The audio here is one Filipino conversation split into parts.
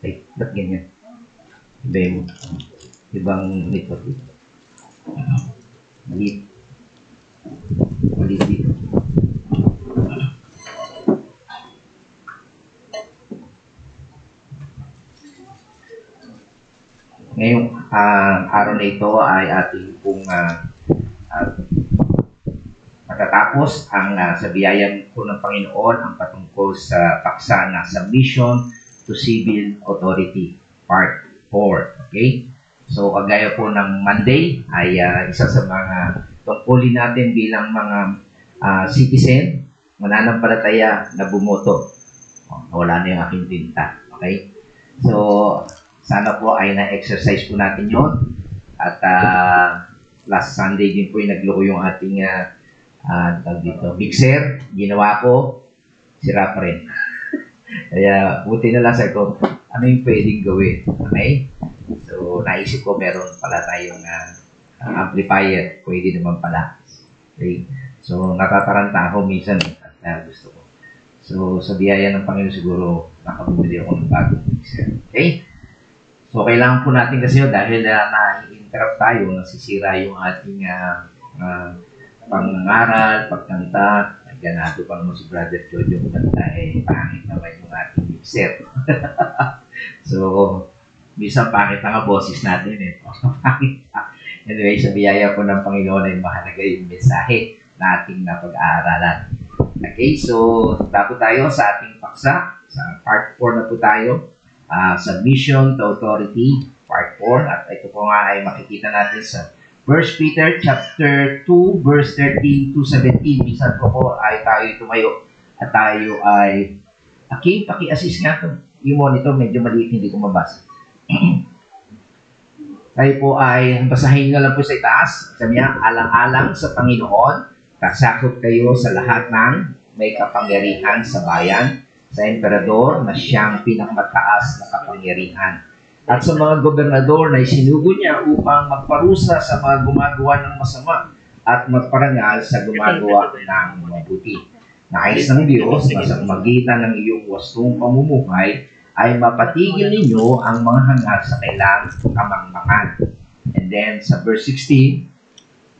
Ay, ba't ganyan? Iba yung ibang nito. Maliit. Maliit dito. Ngayong araw na ito ay ating pong matatapos ang sa biyaya po ng Panginoon ang patungkol sa paksa na Submission to Civil Authority Part 4. Okay? So, kagaya po ng Monday ay isa sa mga tungkulin natin bilang mga citizen, mananampalataya na bumoto. Wala na yung aking tinta. Okay? So, sana po ay na-exercise po natin yon. At last Sunday din po yung nagloko yung ating mixer. Ginawa ko, sira pa rin. Kaya buti na lang sa ko, ano yung pwedeng gawin. Okay? So, naisip ko meron pala tayong amplifier. Pwede naman pala. Okay? So, natataranta ako minsan at gusto ko. So, sa biyaya ng Panginoon siguro nakabumili ako ng bagong mixer. Okay? So, kailangan po natin kasi dahil na-interrupt tayo, nasisira yung ating pangangaral, pagkanta. Ganado pa naman si Brother Jojo kanta, pangit naman yung ating mixer. So, minsan pangit na nga boses natin Anyway, sa biyaya po ng Panginoon ay mahalaga yung mensahe na ating napag-aaralan. Okay, so, tapo tayo sa ating paksa. Sa part 4 na po tayo. Submission to Authority, Part 4. At ito po nga ay makikita natin sa 1 Peter chapter 2, verse 13 to 17. Minsan po ay tayo tumayo at tayo ay paki-assist nga ito. Yung monitor medyo maliit, hindi ko mabasa. Tayo po ay basahin na lang po sa itaas. Sabi niya, alang-alang sa Panginoon, kasakot kayo sa lahat ng may kapangyarihan sa bayan, sa emperador na siyang pinakamataas na kapangyarihan. At sa mga gobernador na isinugo niya upang magparusa sa mga gumagawa ng masama at magparangal sa gumagawa ng mabuti. Nais ng Diyos na sa magitan ng iyong wastong pamumuhay ay mapatigil ninyo ang mga hangal sa kailang kamangmangan. And then sa verse 16,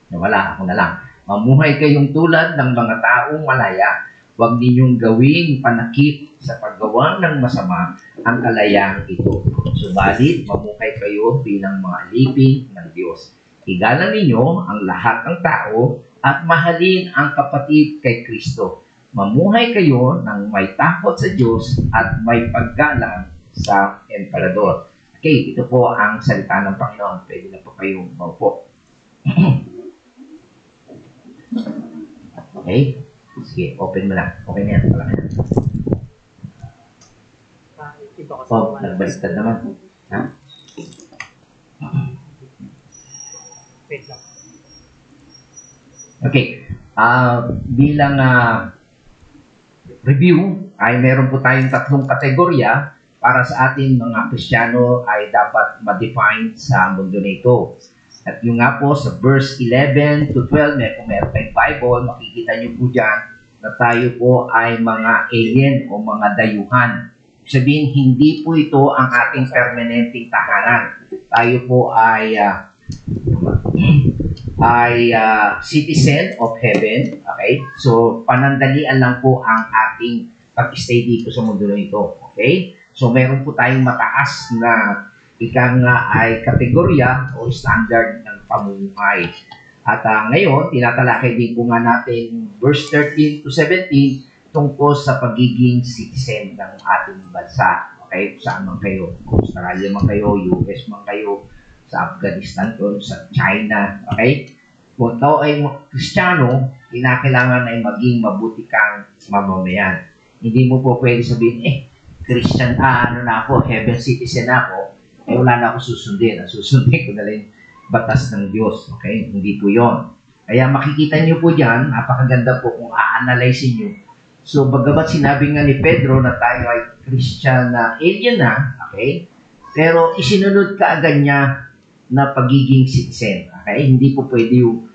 nawala ako na lang, mamuhay kayong tulad ng mga taong malaya. Huwag ninyong gawing panakip sa paggawa ng masama ang kalayaan ito. Subalit, mamuhay kayo bilang mga alipin ng Diyos. Igalang ninyo ang lahat ng tao at mahalin ang kapatid kay Kristo. Mamuhay kayo ng may takot sa Diyos at may paggalang sa emperador. Okay, ito po ang salita ng Panginoon. Pwede na po kayong maupo. Okay? Sige, open mo lang. Okay na yan. Wala na yan. Oh, nagbaliktad naman. Ha? Okay. Bilang review, ay meron po tayong tatlong kategorya para sa ating mga Kristiyano ay dapat ma-define sa mundo nito. At yung nga po sa verse 11 to 12, kung meron tayong Bible, makikita nyo po dyan na tayo po ay mga alien o mga dayuhan. Sabihin, hindi po ito ang ating permanenteng tahanan. Tayo po ay citizen of heaven. Okay? So, panandalian lang po ang ating pag-stay dito sa mundo na ito. Okay? So, meron po tayong mataas na ika nga ay kategorya o standard ng pamumuhay. At ngayon, tinatalakay din po nga natin verse 13 to 17 tungkol sa pagiging citizen ng ating bansa. Okay? Saan man kayo? Australia man kayo, US man kayo, sa Afghanistan o sa China. Okay? Kung ikaw ay Kristiyano, kinakailangan ay maging mabuti kang mamamayan. Hindi mo po pwede sabihin, Christian, na ako, heaven citizen ako, wala na ako susundin. Ang susundin ko na lang batas ng Diyos. Okay? Hindi po yon. Kaya makikita nyo po dyan, napakaganda po kung a-analyze nyo. So, bagamat sinabi nga ni Pedro na tayo ay Christian na alien na, okay? Pero isinunod ka agad niya na pagiging citizen. Okay? Hindi po pwede yung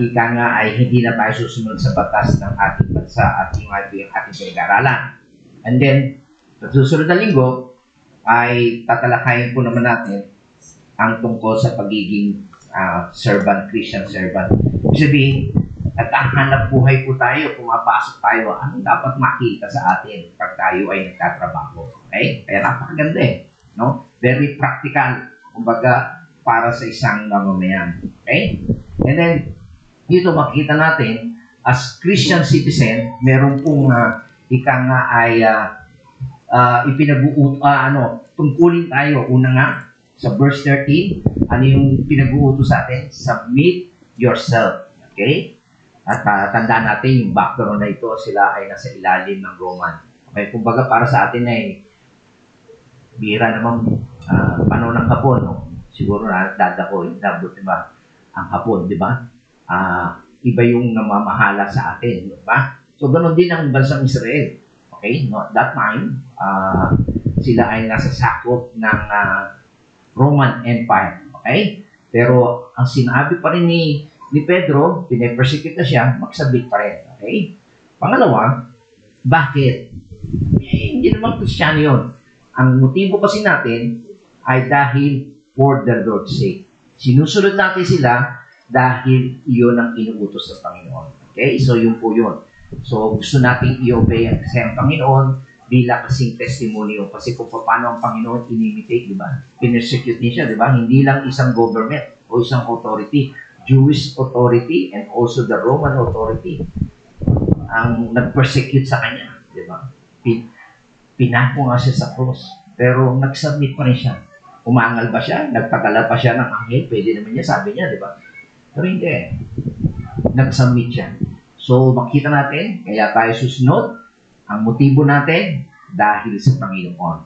ika nga ay hindi na tayo susunod sa batas ng ating bansa at yung ating pinag-aralan. And then, sa susunod na linggo, ay tatalakayin po naman natin ang tungkol sa pagiging servant, Christian servant. Ibig sabihin, naghahanap buhay po tayo, pumapasok tayo, anong dapat makita sa atin pag tayo ay nagtatrabaho. Okay? Kaya napakaganda no? Very practical, kumbaga, para sa isang mamamayan. Okay? And then, dito makikita natin, as Christian citizen, meron pong ika nga ay tungkulin tayo. Una nga, sa verse 13, ano yung pinag-uutos sa atin? Submit yourself. Okay? At tandaan natin yung background na ito, sila ay nasa ilalim ng Roman. Okay? Kumbaga para sa atin ay bihira naman panahon ng Hapon. No? Siguro dada ko, diba? Ang Hapon, di ba? Iba yung namamahala sa atin. Diba? So, ganoon din ang bansang Israel. Okay? No, at that time, sila ay nasa sakop ng Roman Empire. Okay? Pero ang sinabi pa rin ni Pedro, pinapersecute na siya, magsabit pa rin. Okay? Pangalawa, bakit? Hindi naman Kristiyano yun. Ang motibo kasi natin ay dahil for the Lord's sake. Sinusunod natin sila dahil iyon ang inuutos ng Panginoon. Okay? So, yun po yun. So, gusto nating i-obey ang Panginoon bilang kasing testimony yun. Kasi kung paano ang Panginoon inimitate, di ba? Pinersecute niya siya, di ba? Hindi lang isang government o isang authority. Jewish authority and also the Roman authority ang nag-persecute sa kanya, di ba? Pinako nga siya sa cross. Pero nag-submit pa rin siya. Umangal ba siya? Nagpadala pa siya ng anghel? Pwede naman niya, sabi niya, di ba? Pero hindi. Nag-submit siya. So, makita natin, kaya tayo susunod. Ang motibo natin, dahil sa Panginoon.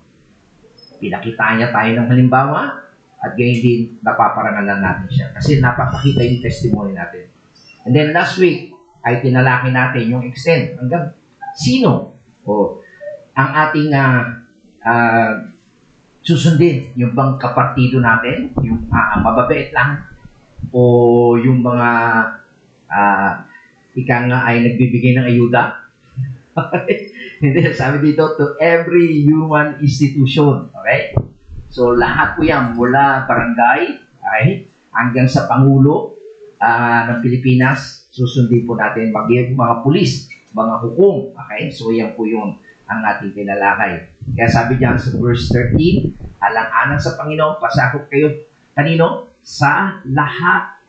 Pinakita niya tayo ng halimbawa, at gayon din, napaparangalan natin siya. Kasi napapakita yung testimony natin. And then last week, ay tinalaki natin yung extent. Hanggang sino? O, ang ating susundin, yung bang kapartido natin, yung mababait lang, o yung mga ika nga ay nagbibigay ng ayuda. Hindi, sabi dito, to every human institution. Okay? So, lahat po yan, mula barangay, okay, hanggang sa Pangulo ng Pilipinas, susundin po natin mga pulis, mga hukom. Okay? So, yan po yun ang ating tinalakay. Kaya sabi diyan sa verse 13, alang-alang sa Panginoon, pasakop kayo, kanino? Sa lahat.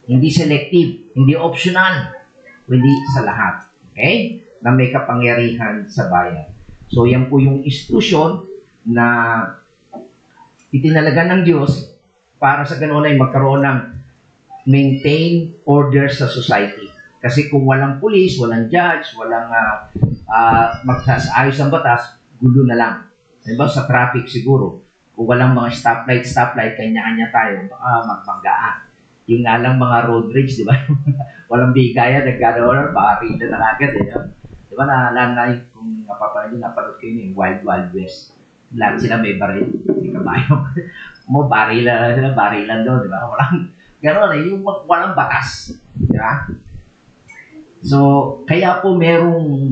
Hindi selective, hindi optional, hindi sa lahat. Okay? Na may kapangyarihan sa bayan. So, yan po yung institusyon na itinalaga ng Diyos para sa ganoon ay magkaroon ng maintain order sa society. Kasi kung walang police, walang judge, walang magsasaayos ng batas, gulo na lang. Diba? Sa traffic siguro. Kung walang mga stoplight, kanya-kanya tayo, baka magbanggaan. Yung nga lang mga road rage, di ba? Walang bigaya, nagkanoon, barila na agad. Di ba? Kung napapanood kayo yung Wild Wild West. Lahat sila may baril. May kabayo. Barilan doon, di ba? Walang, gano'n yung walang batas. Di ba? So, kaya po merong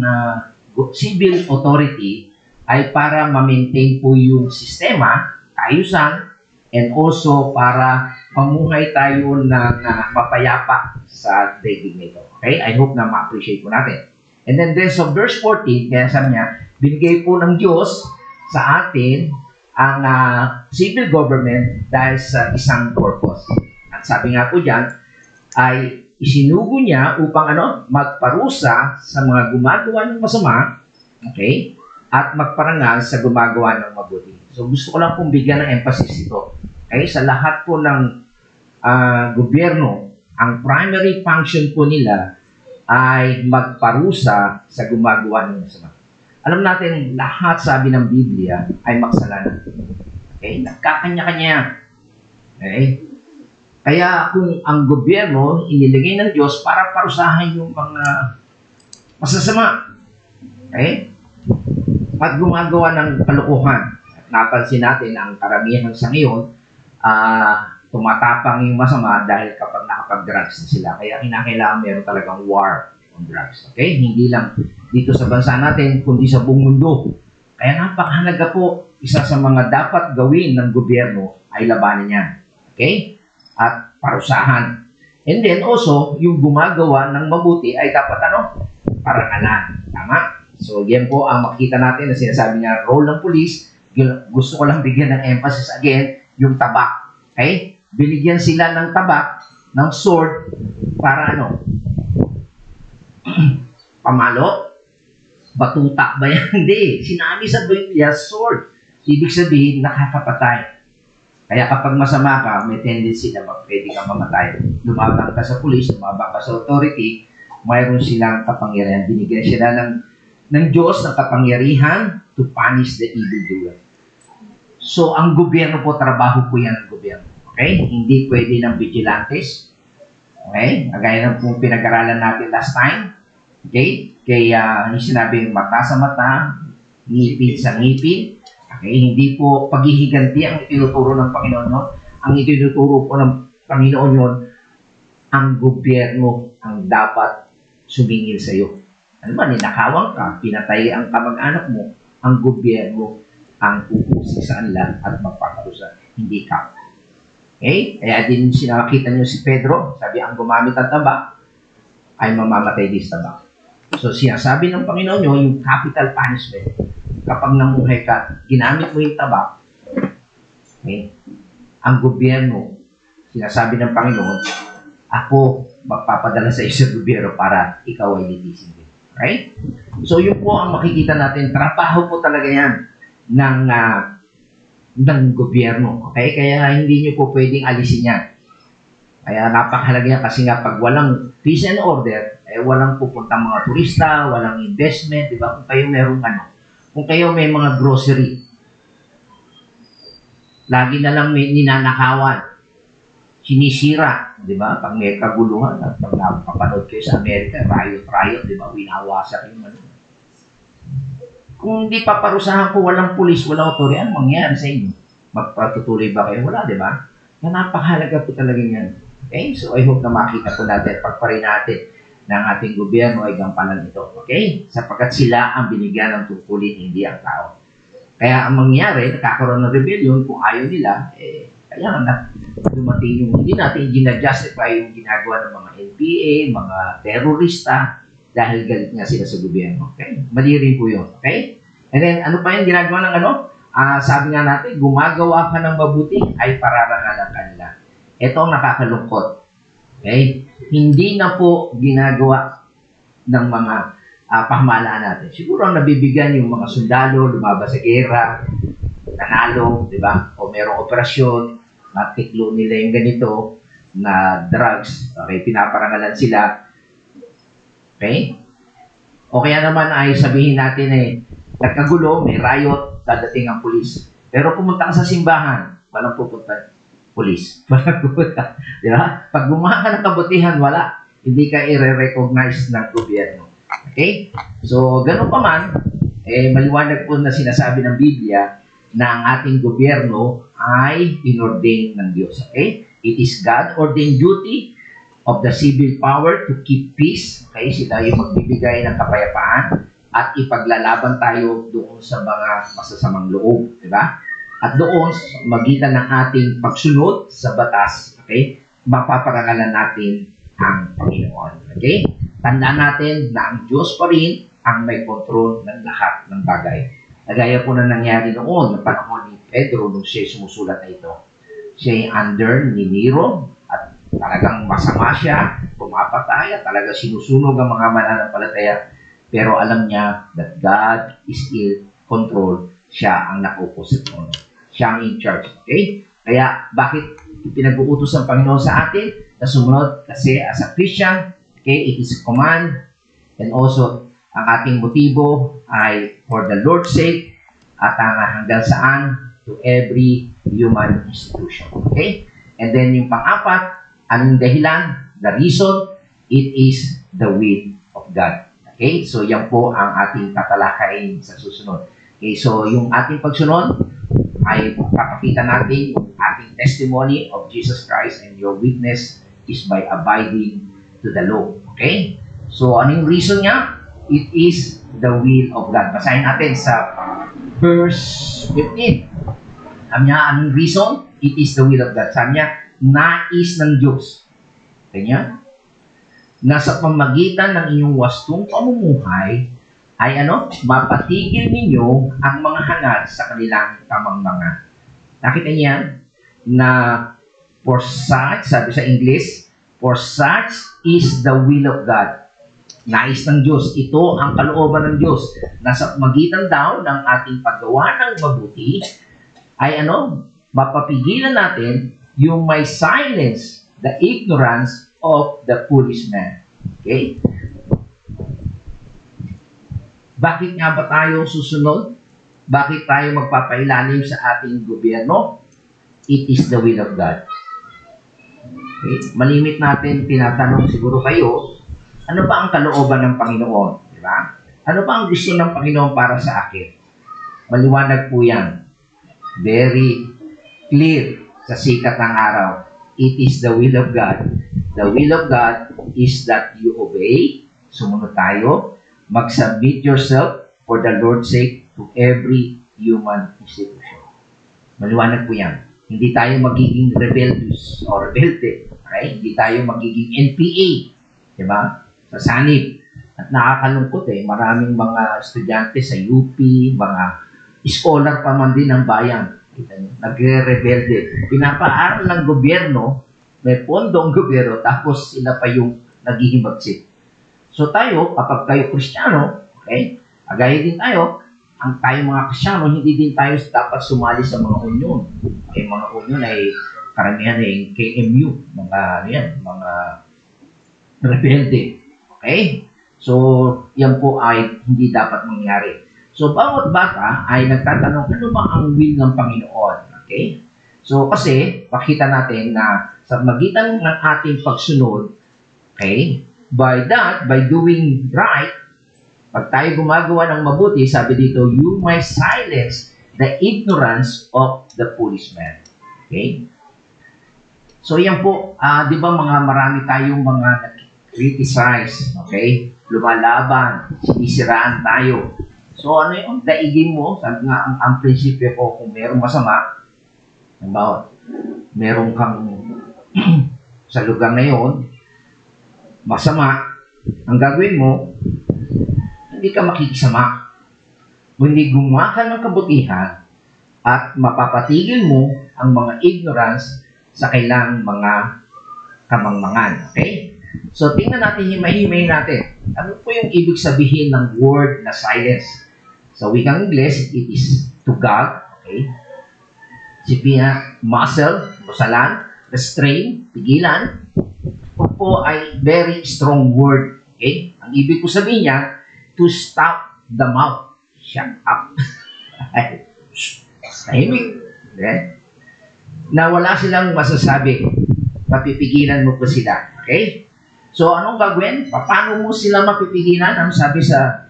civil authority ay para ma-maintain po yung sistema, ayusan, and also para pamuhay tayo ng mapayapa sa daigdig nito. Okay? I hope na ma-appreciate po natin. And then sa verse 14, kaya sabi niya, binigay po ng Diyos sa atin ang civil government dahil sa isang purpose. At sabi nga po dyan, ay isinugo niya upang magparusa sa mga gumagawa ng masama, okay? At magparangal sa gumagawa ng mabuti. So gusto ko lang pong bigyan ng emphasis ito. Okay? Sa lahat po ng gobyerno, ang primary function po nila ay magparusa sa gumagawa ng masama. Alam natin, lahat sabi ng Biblia ay maksalanan. Okay? Nagkakanya-kanya. Okay? Kaya kung ang gobyerno inilagay ng Diyos para parusahan yung mga masasama. Okay? At gumagawa ng kalokohan. At napansin natin ang karamihan sa ngayon, tumatapang yung masama dahil kapag nakapag-drugs na sila. Kaya kinakailangan meron talagang war on drugs. Okay? Hindi lang dito sa bansa natin, kundi sa buong mundo. Kaya napakahalaga po, isa sa mga dapat gawin ng gobyerno ay labanan yan. Okay? At parusahan. And then also, yung gumagawa ng mabuti ay dapat parangalan. Tama? So, yan po ang makita natin na sinasabi nga role ng police. Gusto ko lang bigyan ng emphasis again, yung tabak. Okay? Binigyan sila ng tabak, ng sword, para pamalo? Batuta ba yan? Hindi. Sinabi sa Biblia, sword. Ibig sabihin, nakakapatay. Kaya kapag masama ka, may tendency na pwede kang mamatay. Lumabang ka sa police, lumabang ka sa authority, mayroon silang kapangyarihan. Binigyan sila ng Diyos ng kapangyarihan to punish the evildoer. So, ang gobyerno po, trabaho po yan ng gobyerno. Okay? Hindi pwede ng vigilantes. Okay? Gaya ng pong pinag-aralan natin last time. Okay? Kaya sinabi mata sa mata, ngipin sa ngipin. Okay? Hindi po paghihiganti ang itinuturo ng Panginoon yun. Ang itinuturo po ng Panginoon yun, ang gobyerno ang dapat sumingil sa iyo. Ano ba, ninakawan ka, pinatay ang kamag-anak mo, ang gobyerno ang uusig sa kanila at magpakarusa, hindi ka. Okay? Kaya din sinakita niyo si Pedro, sabi ang gumamit ng tabak ay mamamatay din sa tabak. So sinasabi ng Panginoon nyo, yung capital punishment, kapag namuhay ka, ginamit mo yung tabak, okay? Ang gobyerno, sinasabi ng Panginoon, ako magpapadala sa iyo sa gobyerno para ikaw ay litisin din. Right? So yun po ang makikita natin, trabaho po talaga yan ng gobyerno. Okay? Kaya hindi nyo po pwedeng alisin yan. Kaya napakahalaga yan kasi nga pag walang peace and order, walang pupuntang mga turista, walang investment, di ba? Kung kayo merong kung kayo may mga grocery, lagi na lang may ninanakawan, sinisira, di ba? Pag may kaguluhan, at pag napapanood kayo sa Amerika, riot, di ba? Winawasak yung Kung hindi paparusahan ko, walang pulis, walang otorya, anong mangyayari sa inyo? Magpatutuloy ba kayo? Wala, di ba? Yan, napakahalaga po talaga yan. Okay? So, I hope na makita po natin, pagparin natin ng ating gobyerno ay gampanan ito. Okay? Sapagkat sila ang binigyan ng tungkulin, hindi ang tao. Kaya ang mangyayari, nakakaroon ng rebellion, kung ayaw nila, kaya na dumating yung, hindi natin ginajustify yung ginagawa ng mga NPA, mga terorista, dahil galit nga sila sa gobyerno. Okay? Mali rin po yun. Okay? And then, ano pa yung ginagawa ng sabi nga natin, gumagawa ka ng mabuti ay pararangalan kanila. Ito ang nakakalungkot. Okay? Hindi na po ginagawa ng mga pamahalaan natin. Siguro ang nabibigyan yung mga sundalo, lumabas sa gera, nanalo, di ba? O merong operasyon, matiklo nila yung ganito na drugs, okay, pinaparangalan sila. Okay? O kaya naman ay sabihin natin nagkagulo, may riot, dadating ang pulis. Pero pumunta ka sa simbahan, walang pupunta pulis. Walang pupunta. Di ba? Pag gumawa ka ng kabutihan, wala. Hindi ka i-recognize ng gobyerno. Okay? So, ganun pa man, maliwanag po na sinasabi ng Biblia na ang ating gobyerno ay inordain ng Diyos. Okay? It is God-ordained duty of the civil power to keep peace. Okay? Sila yung magbibigay ng kapayapaan at ipaglalaban tayo doon sa mga masasamang loob. Diba? At doon, magitan ng ating pagsunod sa batas, okay, mapaparangalan natin ang Panginoon. Okay? Tandaan natin na ang Diyos pa rin ang may kontrol ng lahat ng bagay. Nagaya po na nangyari noon, ng panahon ni Pedro, nung siya sumusulat na ito. Siya ay under ni Nero, at talagang masama siya, pumapatay, at talagang sinusunog ang mga mananampalataya. Pero alam niya that God is in control. Siya ang nakaupo sa trono. Siya ang in charge. Okay? Kaya, bakit pinag-uutos ng Panginoon sa atin na sumunod? Kasi as a Christian, okay, it is a command. And also, ang ating motibo ay for the Lord's sake at hanggang saan? To every human institution. Okay? And then yung pang-apat, anong dahilan? The reason, it is the will of God. Okay? So, yan po ang ating tatalakayin sa susunod. Okay? So, yung ating pagsunod ay papakita natin yung ating testimony of Jesus Christ, and your witness is by abiding to the law. Okay? So, ano yung reason niya? It is the will of God. Basahin natin sa verse 15. Sabi niya, anong reason? It is the will of God. Sabi niya, nais ng Diyos. Kanya, nasa pamagitan ng inyong wastong pamumuhay, ay mapatigil ninyo ang mga hangad sa kanilang kamangmangan. Nakita niya na for such, sabi sa English, for such is the will of God. Nais ng Diyos. Ito ang kalooban ng Diyos. Nasa pamagitan daw ng ating paggawa ng mabuti, ay mapapigilan natin yung may silence the ignorance of the foolish man. Okay? Bakit nga ba tayo susunod? Bakit tayo magpapailalim sa ating gobyerno? It is the will of God. Okay? Malimit natin, tinatanong siguro kayo, ano ba ang kalooban ng Panginoon? Diba? Ano ba ang gusto ng Panginoon para sa akin? Maliwanag po yan. Very clear sa sikat ng araw. It is the will of God. The will of God is that you obey, sumunod tayo, mag-submit yourself for the Lord's sake to every human institution. Maliwanag po yan. Hindi tayo magiging rebellious o rebelde. Okay? Hindi tayo magiging NPA. Diba? Sa sanib. At nakakalungkot maraming mga estudyante sa UP, mga scholar pa man din ng bayan. Nagre-rebelde. Pinapaaral ng gobyerno, may pondo ang gobyerno, tapos sila pa yung naghihimagsik. So tayo, kapag tayo Kristiyano, okay, agaya din tayo, ang tayo mga Kristiyano, hindi din tayo dapat sumali sa mga union. Okay, mga union ay karamihan ay KMU, mga rebelde. Okay? So, yan po ay hindi dapat mangyari. So, bawat bata ay nagtatanong, ano ba ang will ng Panginoon? Okay? So, kasi, pakita natin na sa magitan ng ating pagsunod, okay, by doing right, pag tayo gumagawa ng mabuti, sabi dito, you may silence the ignorance of the foolish man. Okay? So, yan po, di ba marami tayong mga criticize, okay? Lumalaban, sinisiraan tayo. So, ano yung daigin mo? Sabi nga, ang prinsipyo ko, kung merong masama, meron kang sa lugar na yun, masama, ang gagawin mo, hindi ka makikisama. Hindi gumawa ka ng kabutihan at mapapatigil mo ang mga ignorance sa kailang mga kamangmangan. Okay? So, tingnan natin, himay-himay natin. Ano po yung ibig sabihin ng word na silence? Sa wikang Ingles, it is to God. Okay? Sipina, muscle, musalan, restrain, pigilan. Ito po ay very strong word. Okay? Ang ibig ko sabihin niya, to stop the mouth. Shut up. Tahimik. Okay? Na wala silang masasabi. Mapipigilan mo po sila. Okay? So, anong gagawin? Paano mo sila mapipigilan? Ang sabi sa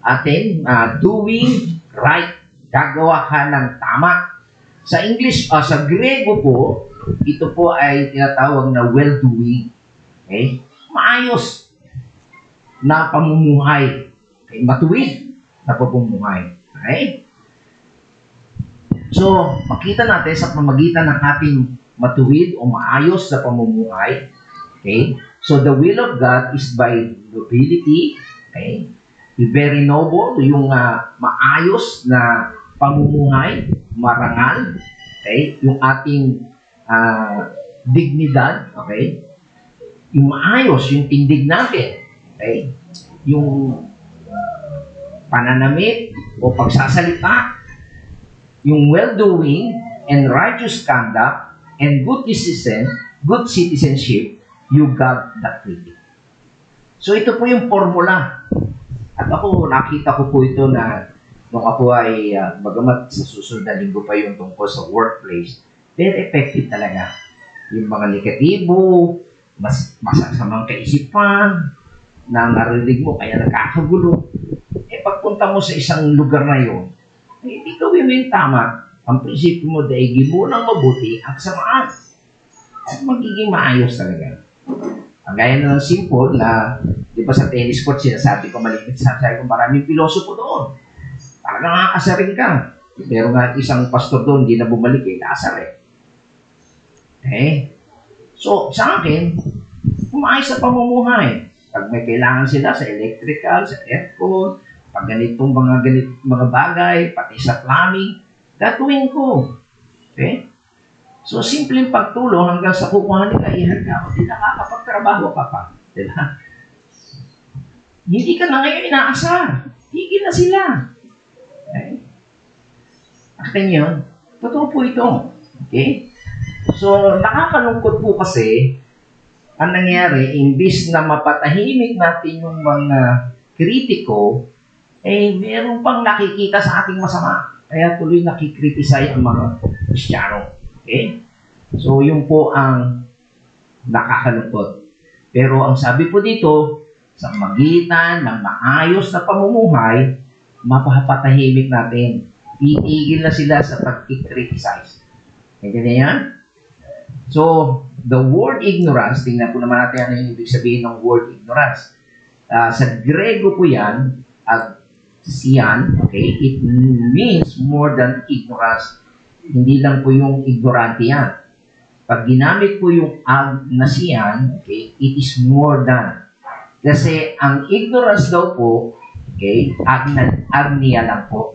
atin, doing right. Gagawa ka ng tama. Sa English, sa Grego po, ito po ay tinatawag na well-doing. Okay? Maayos na pamumuhay. Okay? Matuwid na pamumuhay. Okay? So, makita natin sa pamagitan ng ating matuwid o maayos na pamumuhay. Okay? So, the will of God is by nobility. Okay? Very noble, yung maayos na pamumuhay, marangal. Okay? Yung ating dignidad. Okay? Yung maayos, yung tindig natin. Okay? Yung pananamit o pagsasalita, yung well-doing and righteous conduct and good citizenship, you got that critic. So, ito po yung formula. At ako, nakita ko po ito na nung ako ay, bagamat sa susunod na linggo pa yung tungkol sa workplace, very effective talaga. Yung mga negatibo, masasamang kaisipan, na narinig mo, kaya nagkakagulo. Pagpunta mo sa isang lugar na yun, hindi gawin mo yung tama. Ang prinsipyo mo, daigin mo ng mabuti ang kasamaan. At magiging maayos talaga. Ang gaya na ng simple na, di ba sa tennis court, sinasabi ko malimit, sinasabi ko maraming pilosopo doon. Talagang aasarin ka. Pero nga isang pastor doon, hindi na bumalik eh, naasar eh. Okay? So, sa akin, umaayos sa pamumuhay. Pag may kailangan sila sa electrical, sa aircon, pag ganitong mga bagay, pati sa plumbing, gatuin ko. Okay? So, simpleng pagtulong hanggang sa kukuha nila, iharga o di nakakapagtrabaho ka pa. Diba? Hindi ka na ngayon inaasar. Higil na sila. Okay? Akin yun. Totoo po ito. Okay? So, nakakalungkot po kasi, ang nangyari, imbis na mapatahimik natin yung mga kritiko, eh, meron pang nakikita sa ating masama. Kaya tuloy nakikriticize ang mga Kristiyano. Okay? So, yun po ang nakakalungkot. Pero ang sabi po dito, sa magitan ng maayos na pamumuhay, mapapatahimik natin. Itigil na sila sa pag-criticize. Ganyan na yan? So, the word ignorance, tingnan po naman natin ano yung ibig sabihin ng word ignorance. Sa Grego po yan, siyan, okay, it means more than ignorance. Hindi lang po yung ignorante yan. Pag ginamit po yung ag na siyan, okay, it is more than. Kasi ang ignorance daw po, okay, agnia lang po.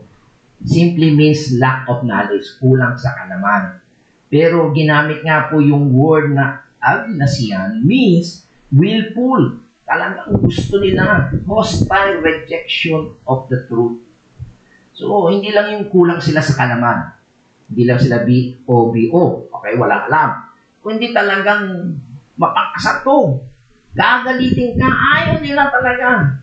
Simply means lack of knowledge, kulang sa kalaman. Pero ginamit nga po yung word na agnasian means willful. Talagang gusto nila, hostile rejection of the truth. So, hindi lang yung kulang sila sa kalaman. Hindi lang sila B-O-B-O. Okay, wala alam. Kundi talagang mapakasatog. Gagalitin ka, ayaw nila talaga.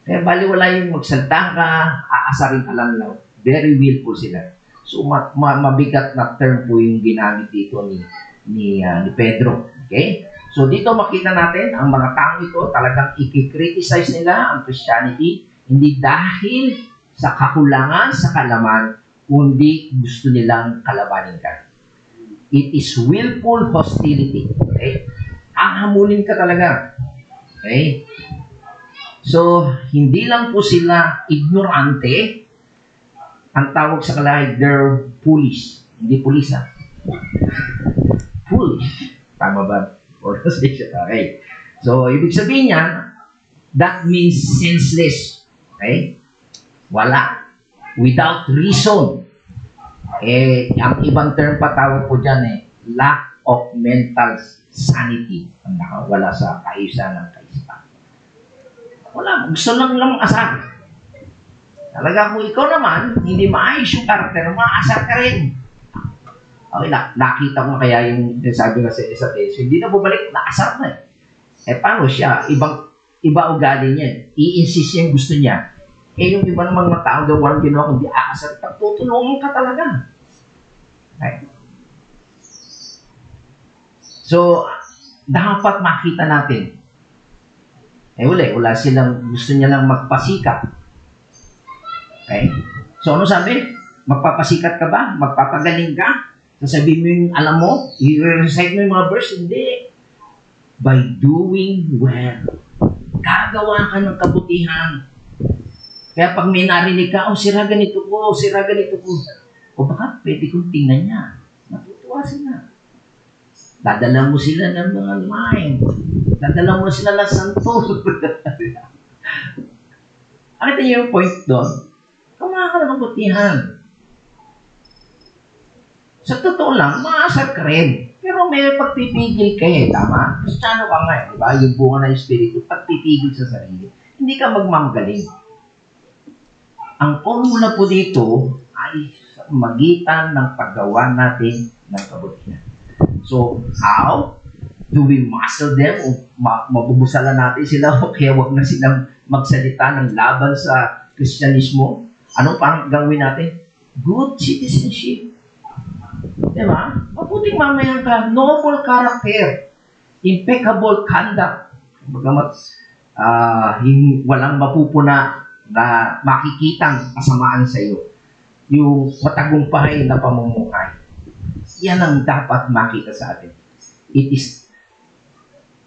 Kaya baliwala yung magsalta ka, aasarin ka lang lang. Very willful sila. So, mabigat na term po yung ginamit dito ni Pedro. Okay? So, dito makita natin, ang mga tao ito, talagang i-criticize nila ang Christianity, hindi dahil sa kakulangan sa kalaman, kundi gusto nilang kalabanin ka. It is willful hostility. Okay? Hahamulin ka talaga. Okay? So, hindi lang po sila ignorante. Ang tawag sa kalahig, they're foolish. Hindi pulis, ha? Foolish. Tama ba? Okay. So, ibig sabihin niyan, that means senseless. Okay? Wala. Without reason. Eh, ang ibang term pa tawag po dyan, lack of mental sanity. Ang nakawala sa kaisa ng kaisipan. Wala. Gusto lang asar. Talaga kung ikaw naman, hindi maayos yung karakter, maasar ka rin. Okay, nakita ko kaya yung sabi nga sa teso, hindi na bumalik, naasar na eh. Eh, paano siya? Iba ugali niya. I-insist niya yung gusto niya. Eh, yung iba namang mga tao daw, walang ginawa, kundi aasar, tutulungan ka talaga. Okay. So, dapat makita natin. Eh, wala silang, gusto niya lang magpasikap. Okay? So, ano sabi? Magpapasikat ka ba? Magpapagaling ka? Sasabihin mo yung alam mo? I-recite mo yung mga verse? Hindi. By doing well. Gagawa ka ng kabutihan. Kaya pag may narinig ka, sira ganito ko, sira ganito ko. O baka pwede kong tingnan niya. Matutuwa sila. Dadala mo sila ng mga line. Dadala mo sila ng santo. Nakita niyo yung point doon? Kumaha ka ng kabutihan. Sa totoo lang, maasar ka rin. Pero may pagpipigil ka tama? Kristiyano ka nga di ba? Yung bunga ng Espiritu, pagpipigil sa sarili. Hindi ka magmamagaling. Ang formula po dito ay magitan ng paggawa natin ng kabutihan. So, how do we master them? O mabubusalan natin sila o kaya wag na silang magsalita ng laban sa Kristyanismo? Anong parang gawin natin? Good citizenship. Diba? Mabuting mamayan ka. Noble character. Impeccable conduct. Bagamat walang mapupuna na makikitang kasamaan sa iyo. Yung matagumpay na pamumuhay. Yan ang dapat makita sa atin. It is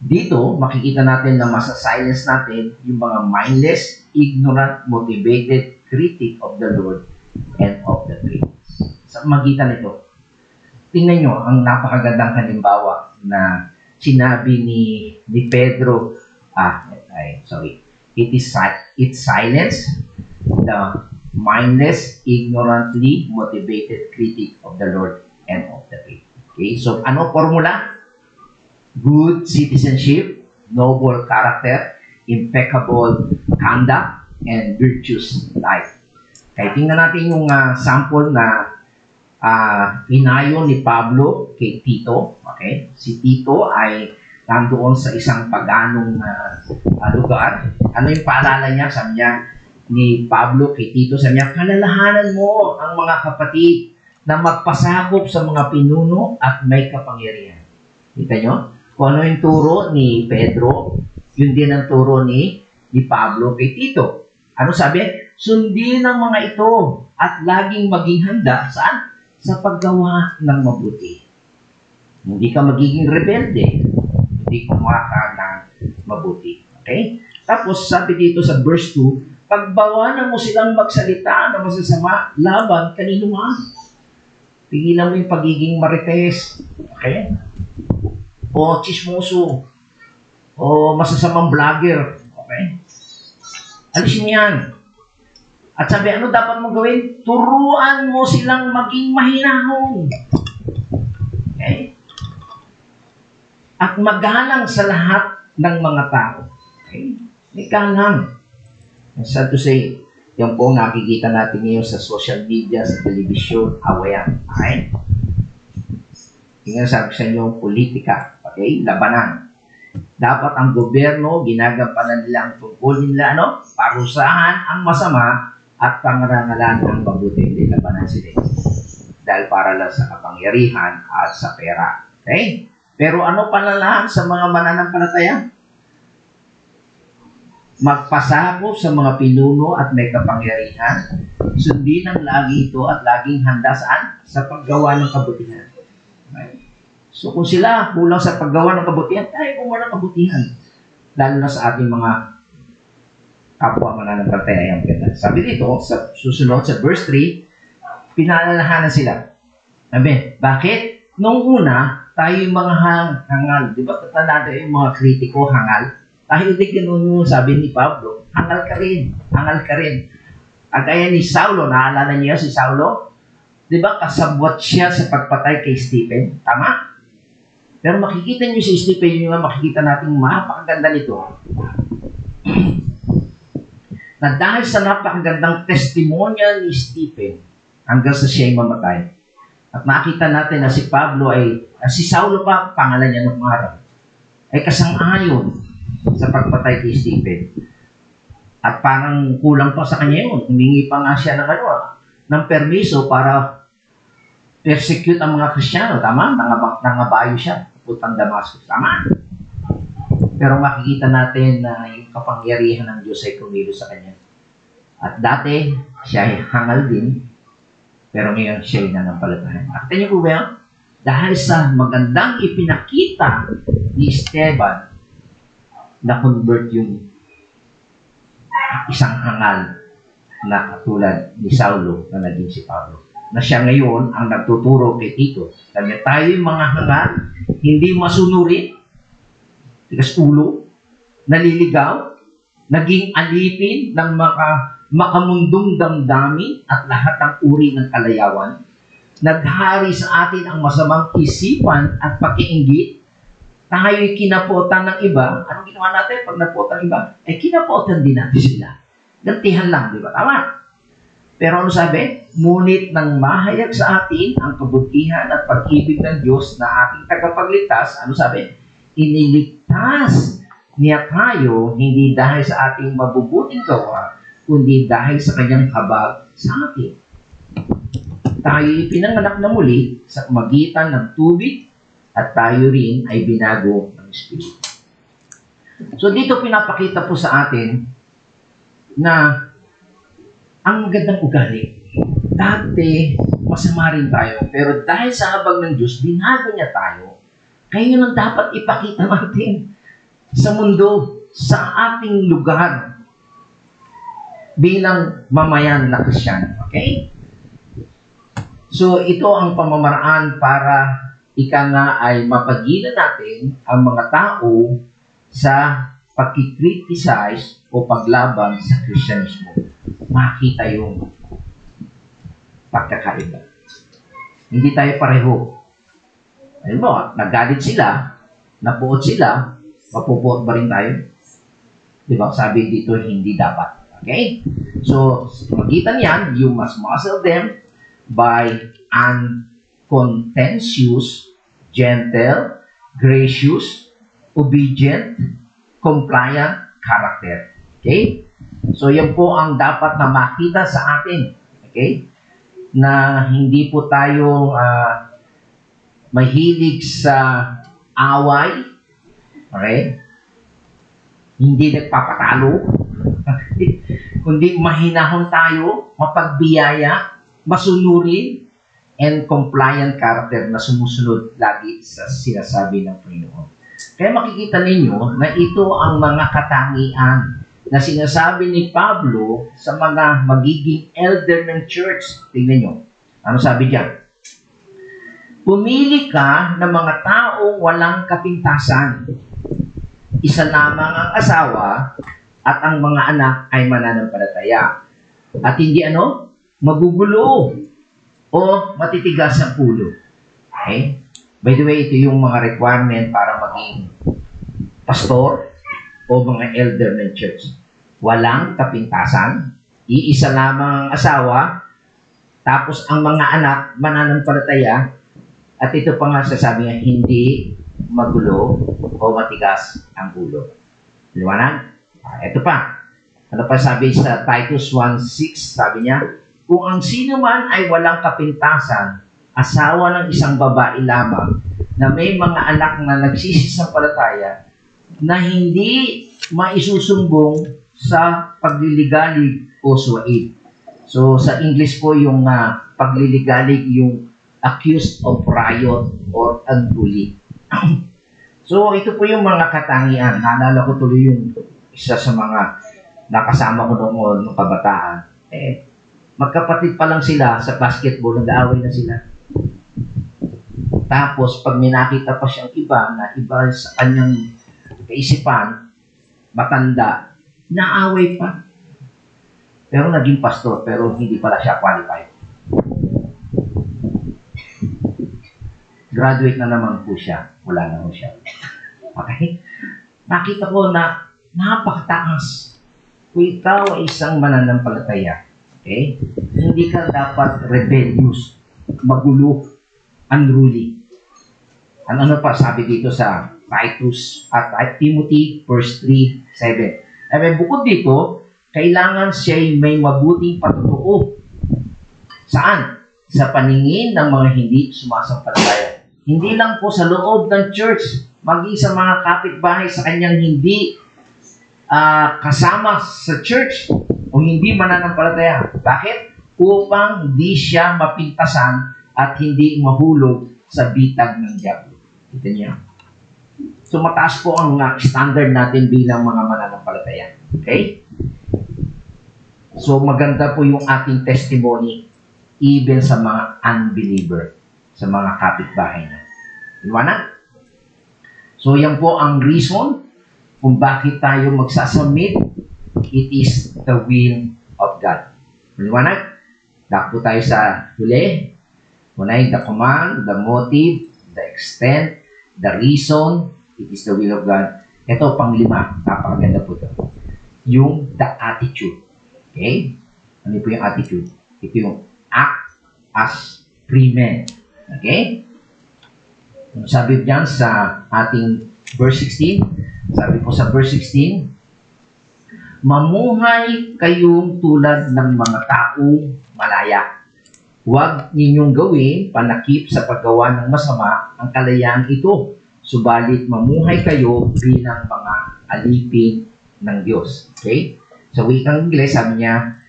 dito, makikita natin na masa-silence natin yung mga mindless, ignorant, motivated critic of the Lord and of the faith. Sa magitan nito, tingnan nyo ang napakagandang halimbawa na sinabi ni Pedro, it silence the mindless, ignorantly motivated critic of the Lord and of the faith. Okay, so ano formula? Good citizenship, noble character, impeccable conduct, and virtuous life. Kaya tingnan natin yung sample na inayon ni Pablo kay Tito. Okay? Si Tito ay nandoon sa isang paganong lugar. Ano yung paalala niya? Sabi niya ni Pablo kay Tito, sabi niya, kalalahanan mo ang mga kapatid na magpasakop sa mga pinuno at may kapangyarihan. Kita nyo? Kung ano yung turo ni Pedro, yun din ang turo ni Pablo kay Tito. Ano sabi? Sundin ang mga ito at laging maging handa saan? Sa paggawa ng mabuti. Hindi ka magiging rebelde. Hindi gumawa ka ng mabuti. Okay? Tapos sabi dito sa verse 2, pagbawanan mo silang magsalita na masasama laban kanino man. Pigilan mo yung pagiging marites. Okay? O chismoso. O masasamang vlogger. Okay? Alisin mo yan. At sabi, ano dapat mong gawin? Turuan mo silang maging mahinahon. Okay? At magalang sa lahat ng mga tao. Okay? Magalang. Sad to say, yan po nakikita natin ngayon sa social media, sa television, awayan. Okay? Tingnan sabi sa inyo, politika. Okay? Labanan. Dapat ang gobyerno, ginagampanan nila ang tungkol nila, parusahan ang masama at pangarangalan ng mabuti. Hindi labanan sila. Dahil para lang sa kapangyarihan at sa pera. Okay? Pero ano panalahan sa mga mananampalataya? Magpasakop sa mga pinuno at may kapangyarihan. Sundin ang lagi ito at laging handa saan? Sa paggawa ng kabutihan. Okay? So kung sila kulang sa paggawa ng kabutihan, tayo gumawa ng kabutihan. Lalo na sa ating mga kapwa mananampalataya yung ganda. Sabi dito, sa susunod, sa verse 3, pinalalahanan sila. Sabi, bakit? Noong una, tayo yung mga hangal. Di ba? Tatanda yung mga kritiko, hangal. Dahil hindi ganun yung sabi ni Pablo, hangal ka rin. Hangal ka rin. At kaya ni Saulo, naalala niyo si Saulo? Di ba? Kasabwat siya sa pagpatay kay Stephen. Tama? Pero makikita niyo si Stephen, yung makikita natin mapakaganda nito. Na dahil sa napakagandang testimonya ni Stephen hanggang sa siya'y mamatay. At nakita natin na si Pablo si Saulo pa, pangalan niya ng araw, ay kasang-ayon sa pagpatay kay Stephen. At parang kulang pa sa kanya yun. Humingi pa nga siya ng permiso para persecute ang mga Kristiyano. Tama? Nangabayo siya. Putang Damascus. Tama? Pero makikita natin na yung kapangyarihan ng Diyos ay kumilos sa kanya. At dati, siya ay hangal din, pero ngayon siya ay nanampalataya. Nakita niyo po ba yan? Dahil sa magandang ipinakita ni Esteban, na-convert yung isang hangal na katulad ni Saulo na naging si Pablo. Na siya ngayon ang nagtuturo kay Tito. Sabi tayo yung mga hangal, hindi masunurin, tigas ulo, naliligaw, naging alipin ng makamundong damdamin at lahat ng uri ng kalayawan. Naghari sa atin ang masamang isipan at pakiinggit. Tayo'y kinapotan ng iba. Anong ginawa natin pag napotan ng iba? Kinapotan din natin sila. Gantihan lang, di ba? Tama. Pero ano sabi? Ngunit nang mahayag sa atin ang kabutihan at pag-ibig ng Diyos na ating tagapagligtas, ano sabi? Iniligtas niya tayo hindi dahil sa ating mabubuting gawa, kundi dahil sa kanyang habag sa atin. Tayo ipinanganak na muli sa magitan ng tubig at tayo rin ay binago ng Espiritu. So dito pinapakita po sa atin na ang gandang ugali. Dati, masama rin tayo. Pero dahil sa habag ng Diyos, binago niya tayo. Kaya yun ang dapat ipakita natin sa mundo, sa ating lugar. bilang mamayan na Kristyano. Okay? So, ito ang pamamaraan para ika nga ay mapagilan natin ang mga tao sa pagkikriticize o paglaban sa Kristyanismo. Makita yung pagkakaiba. Hindi tayo pareho. Ayun mo, nagalit sila, napuot sila, mapupuot ba rin tayo? Diba? Sabi dito, hindi dapat. Okay? So, magitan yan, you must muscle them by uncontentious, gentle, gracious, obedient, compliant character. Okay? So, yan po ang dapat na makita sa atin. Okay? Na hindi po tayo mahilig sa away. Okay? Hindi nagpapatalo. Kundi mahinahon tayo, mapagbiyaya, masunurin, and compliant character na sumusunod lagi sa sinasabi ng Panginoon. Kaya makikita ninyo na ito ang mga katangian na sinasabi ni Pablo sa mga magiging elder ng church. Tingnan nyo. Ano sabi diyan? Pumili ka ng mga taong walang kapintasan. Isa lamang ang asawa at ang mga anak ay mananampalataya. At hindi magugulo o matitigas ang ulo. Okay? By the way, ito yung mga requirement para maging pastor o mga elder ng church. Walang kapintasan, iisa lamang ang asawa, tapos ang mga anak mananampalataya, at ito pa nga sasabi niya, hindi magulo o matigas ang ulo. Liwanag? Ito pa. Ano pa sabi sa Titus 1:6? Sabi niya, kung ang sino man ay walang kapintasan, asawa ng isang babae lamang, na may mga anak na nagsisisampalataya, na hindi maisusumbong sa pagliligalig o suwaid. So, sa English po yung pagliligalig, yung accused of riot or unruly. So, ito po yung mga katangian. Naalala ko tuloy yung isa sa mga nakasama ko noon ng kabataan. Magkapatid pa lang sila sa basketball, nag-aaway na sila. Tapos, pag may nakita pa siyang iba na iba sa kanyang kaisipan, matanda, naaway pa. Pero naging pastor, pero hindi pala siya qualified. Graduate na naman po siya. Wala na po siya. Okay? Nakita ko na napakataas. Kung ikaw ay isang mananampalataya, okay? Hindi ka dapat rebellious, magulo, unruly. Ano pa sabi dito sa Titus at Timothy 1:3-7. Bukod dito, kailangan siya'y may mabuting patutuo. Saan? Sa paningin ng mga hindi sumasampalataya. Hindi lang po sa loob ng church, maging sa mga kapitbahay sa kanyang hindi kasama sa church o hindi mananampalataya. Bakit? Upang hindi siya mapintasan at hindi mahulog sa bitag ng diablo. Kita niyo? So, mataas po ang standard natin bilang mga mananampalataya. Okay? So, maganda po yung ating testimony even sa mga unbeliever, sa mga kapitbahay na. Liwanag? So, yan po ang reason kung bakit tayo magsasubmit. It is the will of God. Liwanag? Dakpo tayo sa huli. Unay, the command, the motive, the extent, the reason, it is the will of God. Ito, pang-5. Napakaganda po ito. Yung the attitude. Okay? Ano po yung attitude? Ito yung act as free men. Okay? Sabi diyan sa ating verse 16, sabi po sa verse 16, mamuhay kayong tulad ng mga taong malaya. Huwag ninyong gawin panakip sa paggawa ng masama ang kalayaan ito. Subalit mamuhay kayo bilang mga alipin ng Diyos. Okay? Sa wikang Ingles, sabi niya,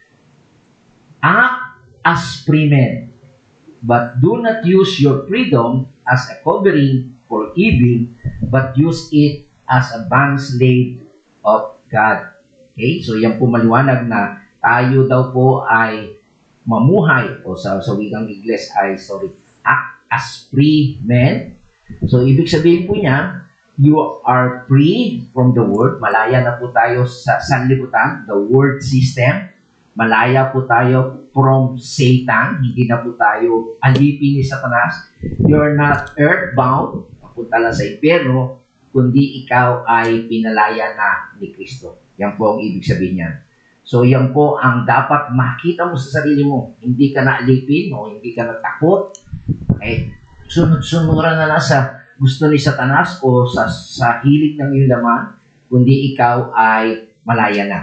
act as free men, but do not use your freedom as a covering for evil, but use it as a bondslave of God. Okay? So, yan po maliwanag na Tayo daw po ay mamuhay, o sa wikang Ingles ay, act as free men. So, ibig sabihin po niya, you are free from the world. Malaya na po tayo sa sanlibutan, the world system. Malaya po tayo from Satan. Hindi na po tayo alipin ni Satanas. You're not earthbound, papunta lang sa impyerno, kundi ikaw ay pinalaya na ni Kristo. Yan po ang ibig sabihin niyan. So, yan po ang dapat makita mo sa sarili mo. Hindi ka na alipin o hindi ka natakot. Okay? Sunod-sunuran na sa gusto ni Satanas o sa hilig ng iyong laman, kundi ikaw ay malaya na.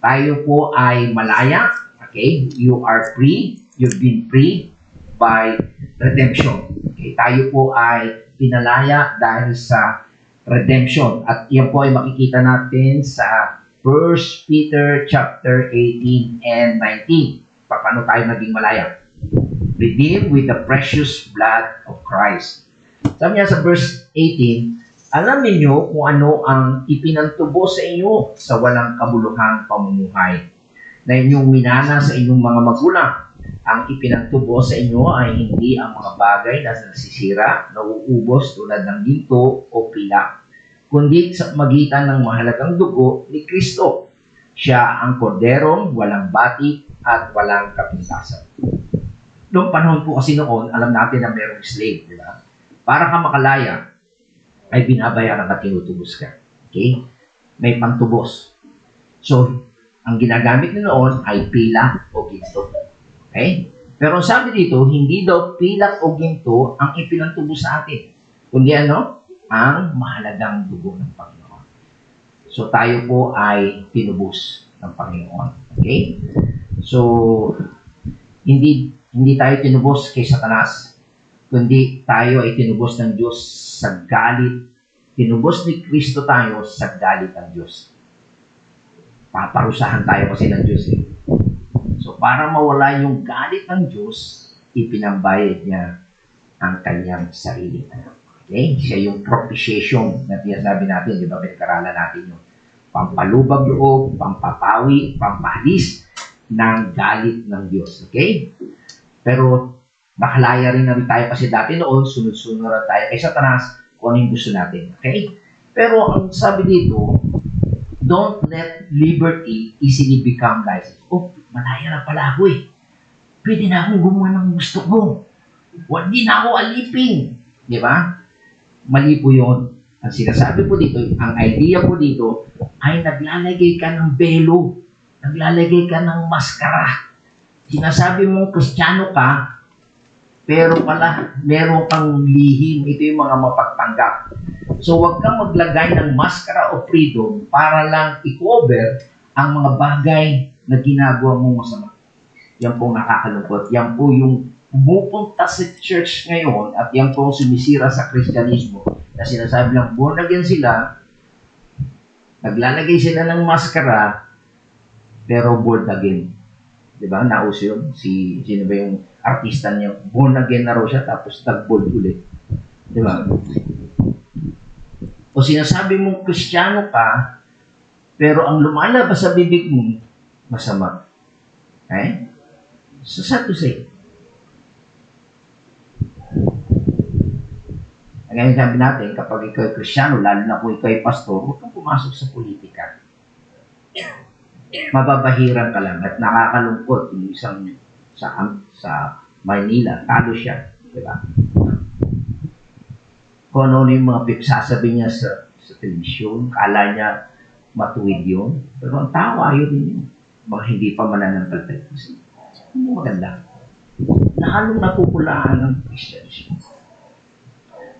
Tayo po ay malaya. Okay? You are free. You've been free by redemption. Okay? Tayo po ay pinalaya dahil sa redemption. At yan po ay makikita natin sa 1 Peter chapter 18 and 19. Paano tayo naging malaya? Redeemed with the precious blood of Christ. Sabi niya sa verse 18, alam niyo kung ano ang ipinantubo sa inyo sa walang kabuluhang pamumuhay na inyong minana sa inyong mga magulang. Ang ipinantubo sa inyo ay hindi ang mga bagay na nasisira, nauubos tulad ng ginto o pilak, kundi sa magitan ng mahalagang dugo ni Kristo. Siya ang korderong walang batik at walang kapintasan. Noong panahon po kasi noon, alam natin na mayroong slave, di ba? Para ka makalaya, ay binabayaran ka, tinutubos ka. Okay? May pantubos. So, ang ginagamit nila noon ay pilak o ginto. Okay? Pero sabi dito, hindi daw pilak o ginto ang ipinantubos sa atin. Kundi ano? Ang mahalagang dugo ng Panginoon. So, tayo po ay tinubos ng Panginoon. Okay? So, hindi tayo tinubos kay Satanas, kundi tayo ay tinubos ng Diyos sa galit. Tinubos ni Kristo tayo sa galit ng Diyos. Paparusahan tayo kasi ng Diyos. So, para mawala yung galit ng Diyos, ipinambayad niya ang kanyang sarili. Okay? Siya yung propitiation na tinasabi natin, di ba? Pinag-aralan natin yung pampalubag loob, pampapawi, pampahalis ng galit ng Diyos. Okay? Pero, nakalaya rin tayo kasi dati noon, sunod-sunod tayo kay Satanas kung ano yung gusto natin. Okay? Pero, ang sabi dito, don't let liberty easily become license. Oh, malaya na pala ako eh. Pwede na akong gumawa ng gusto ko. Hindi na ako alipin. Di ba? Mali po yun. Ang sinasabi po dito, ang idea po dito, ay naglalagay ka ng belo. Naglalagay ka ng maskara. Sinasabi mong Kristiyano ka, pero pala, meron kang lihim. Ito yung mga mapagpanggap. So, huwag kang maglagay ng maskara o freedom para lang i-cover ang mga bagay na ginagawa mong masama. Yan po nakakalungkot. Yan po yung pumupunta sa church ngayon at yan po sumisira sa Kristyanismo na sinasabi lang, born again sila, naglalagay sila ng maskara, pero born again. Diba? Nauso yun. Sino ba yung artista niya? Born again na raw siya, tapos nag-bold ulit. Diba? O sinasabi mong Kristiyano ka, pero ang lumalabas sa bibig mo, masama. Okay? So, sad to say. Ngayon sabi natin, kapag ikaw ay Kristiyano, lalo na kung ikaw ay pastor, huwag kang pumasok sa politika. Mababahiran ka lang at nakakalungkot yung isang sa Manila, talo siya. Diba? Kung ano yung mga pipsasabi niya sa telebisyon, kala niya matuwid yun. Pero ang tao, ayaw din yun. Mga hindi pa mananampalataya. Kasi hindi maganda. Nahalong napupulaan ng Kristyanismo.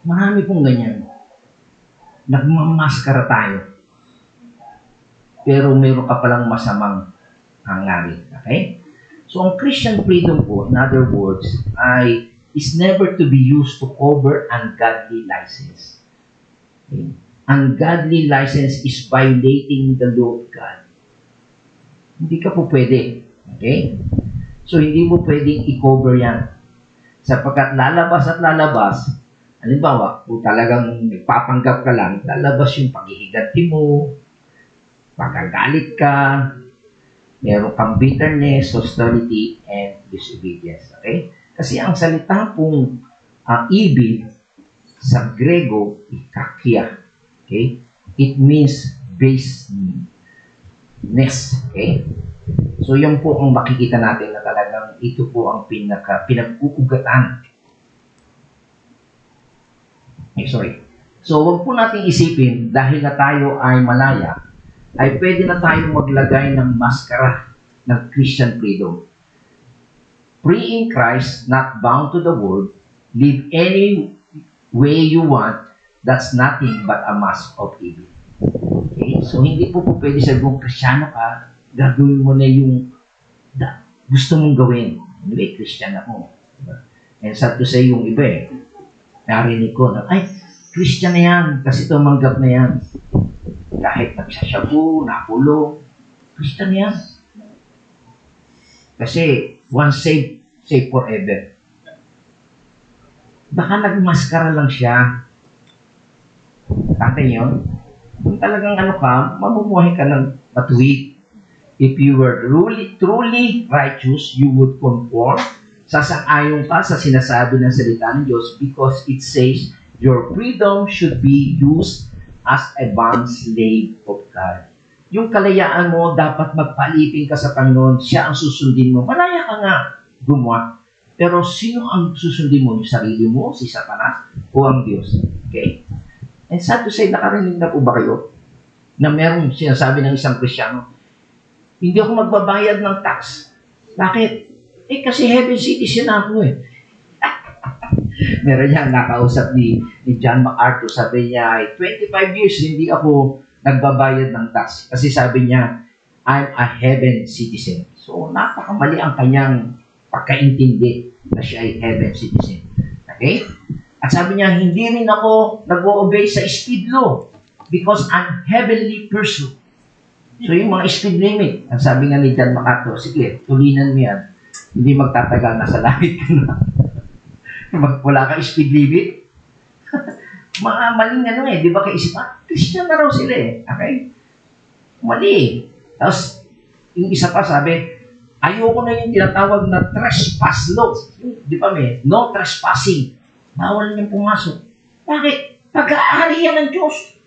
Marami pong ganyan. Nagmamaskara tayo. Pero meron ka palang masamang hangarin. Okay? So, ang Christian freedom po, in other words, is never to be used to cover ungodly license. Okay? Ungodly license is violating the law of God. Hindi ka po pwede. Okay? So, hindi mo pwedeng i-cover yan. Sapagkat lalabas at lalabas, halimbawa, kung talagang nagpapanggap ka lang, lalabas yung paghihiganti mo, magagalit ka, meron kang bitterness, hostility, and disobedience. Okay? Kasi ang salita pong ibig sa Grego, ikakia. Okay? It means baseness. Okay? So, yan po ang makikita natin na talagang ito po ang pinag-uugatan. Sorry. So, wag po natin isipin, dahil na tayo ay malaya, ay pwede na tayo maglagay ng maskara ng Christian freedom. Free in Christ, not bound to the world, live any way you want, that's nothing but a mask of evil. Okay? So, hindi po pwede sabi kung Kristiyano ka, gagawin mo na yung gusto mong gawin. Anyway, Christian ako. And sad to say, yung iba narinig ko na, ay, Christian na yan, kasi tumanggap na yan. Kahit nagsasyabu, nakulong, Christian na yan. Kasi, once saved, saved forever. Baka nagmaskara lang siya. Tatay yun. Kung talagang mamumuhay ka ng matuwid. If you were truly righteous, you would conform. Sasang-ayon ka sa sinasabi ng salita ng Diyos because it says, your freedom should be used as a bond slave of God. Yung kalayaan mo, dapat magpalipin ka sa Panginoon, siya ang susundin mo. Malaya ka nga, gumawa. Pero sino ang susundin mo? Yung sarili mo, si Satanas, o ang Diyos? Okay? And sad to say, nakarinig na po ba kayo na merong sinasabi ng isang Kristiyano, hindi ako magbabayad ng tax. Bakit? Kasi heaven citizen ako Meron yan, nakausap ni John MacArthur, sabi niya, 25 years hindi ako nagbabayad ng tax. Kasi sabi niya, I'm a heaven citizen. So, napakamali ang kanyang pagkaintindi na siya ay heaven citizen. Okay? At sabi niya, hindi rin ako nag-o-obey sa speed law because I'm heavenly person. So, yung mga speed limit, ang sabi nga ni John MacArthur, sige, tulinan mo yan. Hindi magtatagal na sa langit ka na. Wala ka speed limit. Mga maling di ba kaisipan? Christian na raw sila Okay? Mali Tapos, yung isa pa sabi, ayoko na yung tinatawag na trespass law. Di ba no trespassing. Bawal niyang pumasok. Bakit? Pag-aari yan ng Diyos.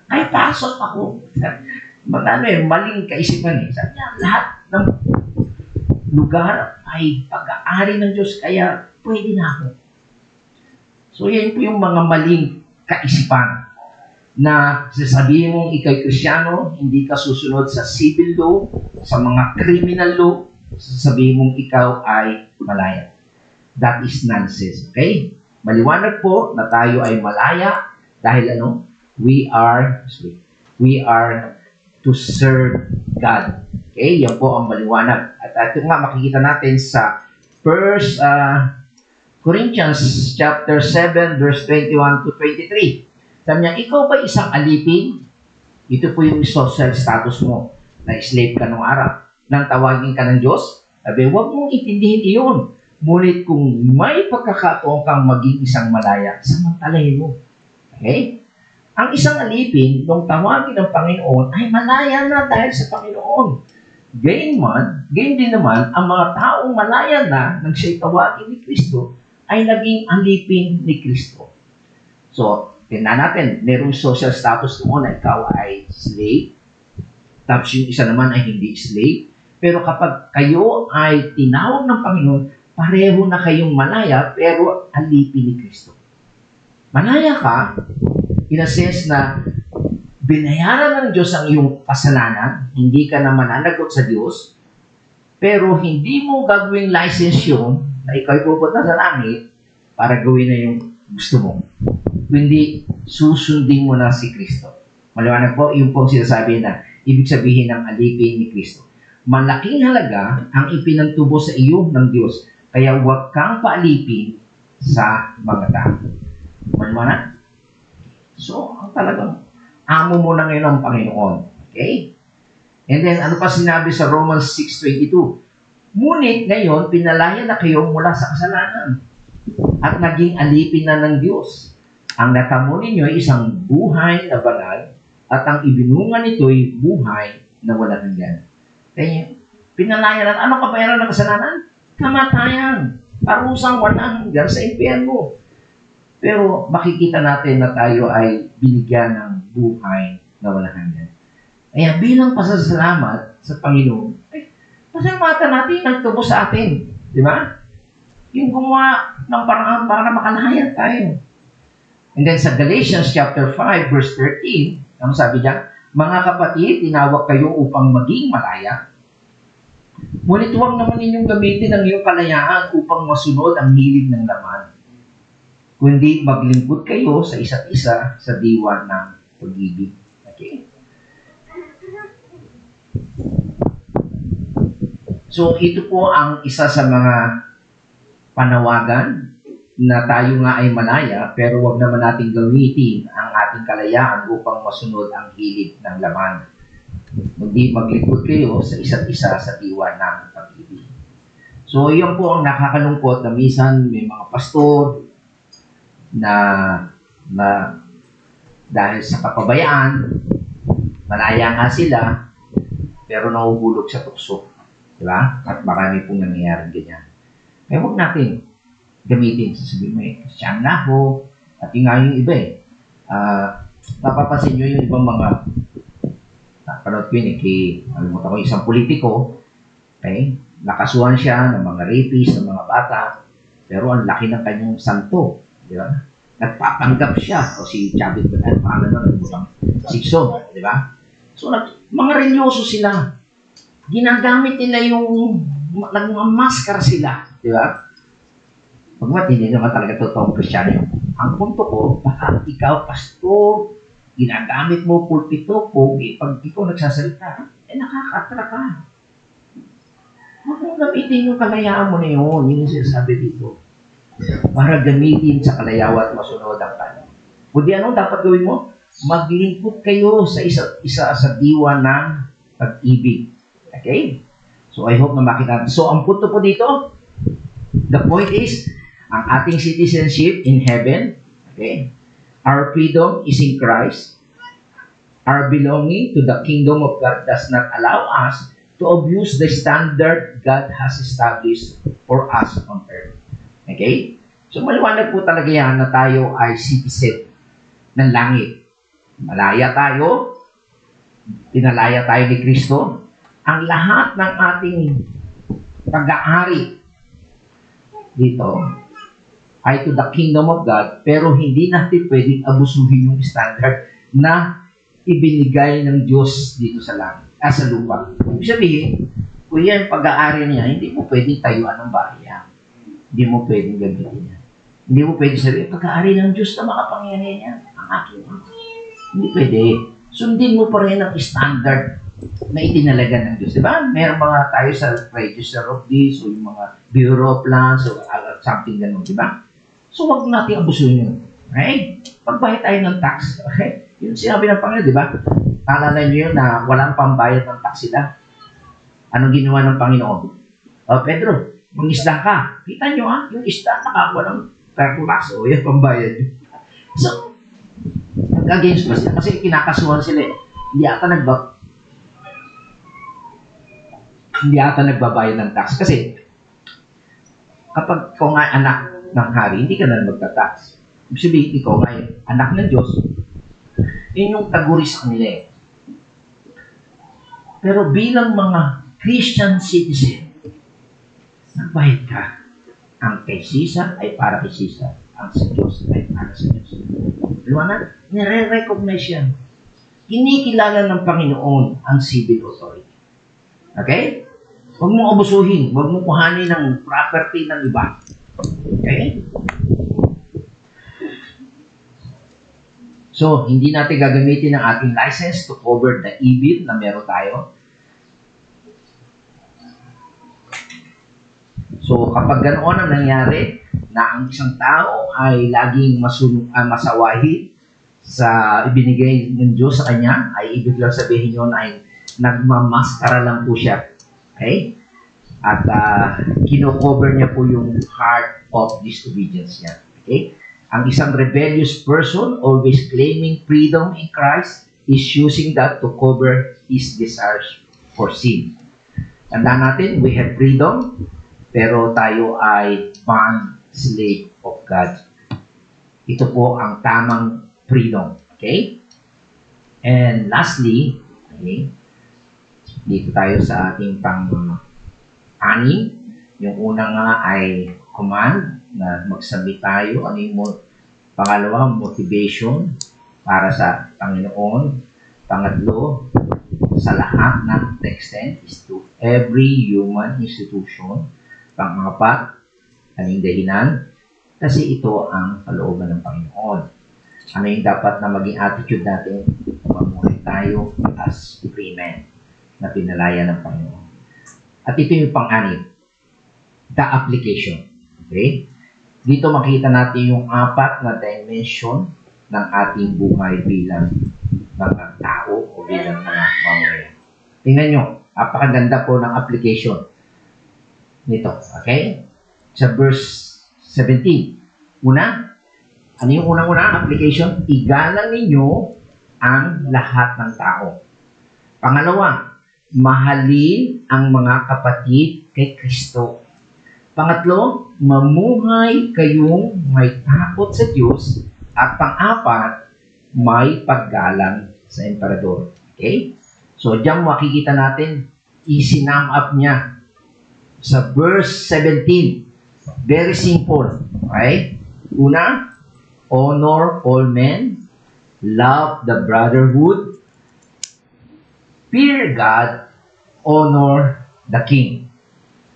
Ay, pasok ako. Maling kaisipan Sabi niya, lahat ng lugar ay pag-aari ng Diyos, kaya pwede na ako. So, yan po yung mga maling kaisipan na sasabihin mong ikay Kristiyano, hindi ka susunod sa civil law, sa mga criminal law, sasabihin mong ikaw ay malaya. That is nonsense. Okay? Maliwanag po na tayo ay malaya dahil we are to serve God. Okay? Yan po ang maliwanag. At ito nga makikita natin sa 1 Corinthians chapter 7 verse 21 to 23. Sabi niya, ikaw ba isang alipin? Ito po yung social status mo na slave ka nung araw. Nang tawagin ka ng Diyos, sabi, huwag mong itindihin iyon. Ngunit kung may pagkakataon kang maging isang malaya, samantalahin mo. Okay? Ang isang alipin, nung tawagin ng Panginoon, ay malaya na dahil sa Panginoon. Gayon din naman, ang mga taong malaya na nang siya'y tawagin ni Kristo, ay naging alipin ni Kristo. So, tingnan natin, merong social status noon na ikaw ay slave, tapos yung isa naman ay hindi slave. Pero kapag kayo ay tinawag ng Panginoon, pareho na kayong malaya, pero alipin ni Kristo. Malaya ka, in a sense na binayaran ng Diyos ang iyong kasalanan, hindi ka na mananagot sa Diyos, pero hindi mo gagawing license yun na ikaw pupunta sa langit para gawin na yung gusto mo. Kundi susundin mo na si Kristo. Maliwanag po, yung pong sinasabi na ibig sabihin ng alipin ni Kristo. Malaking halaga ang ipinantubo sa iyo ng Diyos, kaya huwag kang paalipin sa mga tao. Maliwanag? So, ang talagang amo mo na ngayon ang Panginoon. Okay? And then, ano pa sinabi sa Romans 6:22? Ngunit ngayon, pinalaya na kayo mula sa kasalanan at naging alipin na ng Diyos. Ang natamo ninyo ay isang buhay na banal at ang ibinunga nito ay buhay na walang hanggan. Kaya Pinalaya natin. Ano kabayaran ng kasalanan? Kamatayan. Parusang walang hanggan sa impyerno. Pero makikita natin na tayo ay binigyan ng buhay na walang hanggan. Kaya bilang pasasalamat sa Panginoon, pasalamatan natin nagtubo sa atin. Di ba? Yung gumawa ng paraan para makalaya tayo. And then sa Galatians chapter 5 verse 13, ang sabi niya, mga kapatid, tinawag kayo upang maging malaya. Ngunit huwag naman ninyong gamitin ang iyong kalayaan upang masunod ang hilig ng laman. Kundi maglingkod kayo sa isa't isa sa diwa ng pag-ibig. Okay? So, ito po ang isa sa mga panawagan na tayo nga ay malaya, pero wag naman natin gamitin ang ating kalayaan upang masunod ang hilig ng laman. Kundi maglingkod kayo sa isa't isa sa diwa ng pag-ibig. So, yun po ang nakakalungkot na minsan may mga pastor na dahil sa kapabayaan, malaya nga sila, pero nahuhulog sa tukso. Diba? At marami pong nangyayari ganyan. Kaya huwag natin gamitin. Sasabihin mo, Christian na ako. At yung nga yung iba napapansin nyo yung ibang mga napanood ko yun alimutan ko isang politiko. Okay? Nakasuhan siya ng mga rapist, ng mga bata. Pero ang laki ng kanyang santo. Di ba? Nagpapanggap siya. O si Chavit Bernal, pangalan na, Sikso. Di ba? So, mga religyoso sila. Ginagamit nila yung nagmamaskara sila. Di ba? Pagmat, hindi naman talaga totoong Kristyano. Ang punto ko, baka ikaw, pastor, ginagamit mo pulpito, pag ikaw nagsasalita, nakakatra ka. Huwag mong gamitin yung kalayaan mo na yun. Yun yung sinasabi dito. Para gamitin sa kalayawan at masunod ang Panginoon. Kundi ano dapat gawin mo? Maglingkod kayo sa isa sa diwa ng pag-ibig. Okay? So, I hope na makita natin. So, ang punto po dito, the point is, ang ating citizenship in heaven, okay? Our freedom is in Christ. Our belonging to the kingdom of God does not allow us to abuse the standard God has established for us on earth. Okay? So, maliwanag po talaga yan na tayo ay citizen ng langit. Malaya tayo, pinalaya tayo ni Kristo. Ang lahat ng ating pag-aari dito ay to the kingdom of God, pero hindi natin pwedeng abusuhin yung standard na ibinigay ng Diyos dito sa langit, sa lupa. Ibig sabihin, kung yan pag-aari niya, hindi mo pwedeng tayuan ng bayan. Hindi mo pwedeng gamitin yan. Hindi mo pwedeng sabihin, pag-aari ng Diyos na makapangyarihan yan, ang aking hindi pwede. Sundin mo pa rin ang standard na itinalaga ng Diyos. Diba? Meron mga tayo sa register of this, o yung mga bureau plans, o something ganun. Diba? So, wag natin abusuin yun. Okay? Pagbayad tayo ng tax. Okay? Yun sinabi ng Panginoon, diba? Naalala nyo yun na walang pambayad ng tax sila. Anong ginawa ng Panginoon? Pedro, mangisda ka. Kita nyo yung isda nakakuha ng perkulas o yung pambayad nyo. So, nag-against pa sila kasi kinakasuhan sila eh. Hindi ata nagbabayad ng tax. Kasi, kapag ikaw nga anak ng hari, hindi ka na magta-tax. Ibig sabihin, ikaw nga anak ng Diyos. Yun yung taguris kanila eh. Pero bilang mga Christian citizen, nagbayad ka. Ang kay Caesar ay para kay Caesar. Ang sa Diyos ay para sa Diyos. Liwanag, nire-recognize yan. Kinikilala ng Panginoon ang civil authority. Okay? Huwag mong abusuhin. Huwag mong kuhanin ng property ng iba. Okay? So, hindi natin gagamitin ang ating license to cover the evil na meron tayo. So, kapag ganoon ang nangyari, na ang isang tao ay laging masawahi sa ibinigay ng Diyos sa kanya, ay ibig lang sabihin yun ay nagmamaskara lang po siya. Okay? At kino-cover niya po yung heart of disobedience niya. Okay? Ang isang rebellious person always claiming freedom in Christ is using that to cover his desires for sin. Tandaan natin, we have freedom, pero tayo ay bond slave of God. Ito po ang tamang freedom. Okay? And lastly, okay, dito tayo sa ating pang-anim. Yung una nga ay command na magsabi tayo. Ano yung pangalawa, motivation para sa Panginoon. Pangatlo, sa lahat ng extent is to every human institution. Pang-apat, aning dahilan, kasi ito ang kalooban ng Panginoon. Ano yung dapat na maging attitude natin? Mamuhay tayo as free men na pinalaya ng Panginoon. At ito yung pang-anim, the application. Okay? Dito makita natin yung apat na dimension ng ating buhay bilang mga tao o bilang mga mamamayan. Tingnan nyo, napakaganda po ng application nito. Okay? Sa verse 17. Una, ano yung unang-una application? Igalang ninyo ang lahat ng tao. Pangalawa, mahalin ang mga kapatid kay Kristo. Pangatlo, mamuhay kayong may takot sa Diyos. At pang-apat, may paggalang sa emperador. Okay? So, diyan makikita natin, isinam up niya sa verse 17. Very simple. Okay? Una, honor all men, love the brotherhood, fear God, honor the king.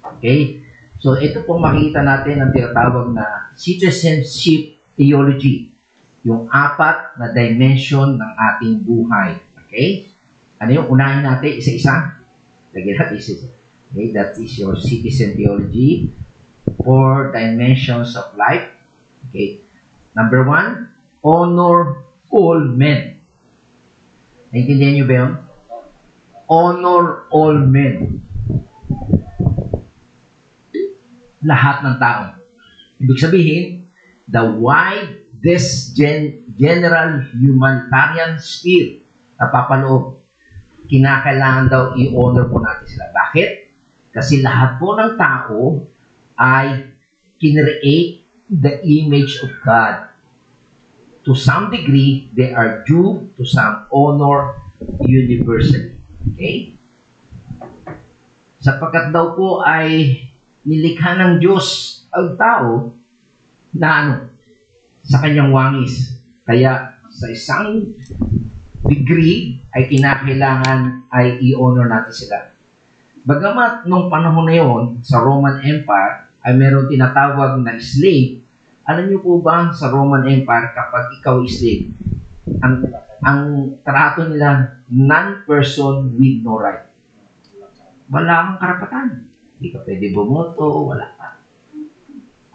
Okay? So, ito pong makikita natin ang tinatawag na citizenship theology. Yung apat na dimension ng ating buhay. Okay? Ano yung unahin natin? Isa-isa? Lagyan natin isa-isa. Okay? That is your citizen theology. 4 dimensions of life. Okay? Number 1, honor all men. Naintindihan nyo ba yun? Honor all men. Lahat ng tao. Ibig sabihin, the widest general humanitarian sphere na papaloob, kinakailangan daw i-honor po natin sila. Bakit? Kasi lahat po ng tao ay kinreate the image of God. To some degree, they are due to some honor universally. Okay? Sapagkat daw po ay nilikha ng Diyos ang tao na sa kanyang wangis. Kaya sa isang degree ay kinakailangan ay i-honor natin sila. Bagamat nung panahon na yon sa Roman Empire ay meron tinatawag na slave. Alam niyo po ba sa Roman Empire kapag ikaw slave, ang trato nila non-person with no right. Wala kang karapatan. Hindi ka pwede bumoto, wala ka.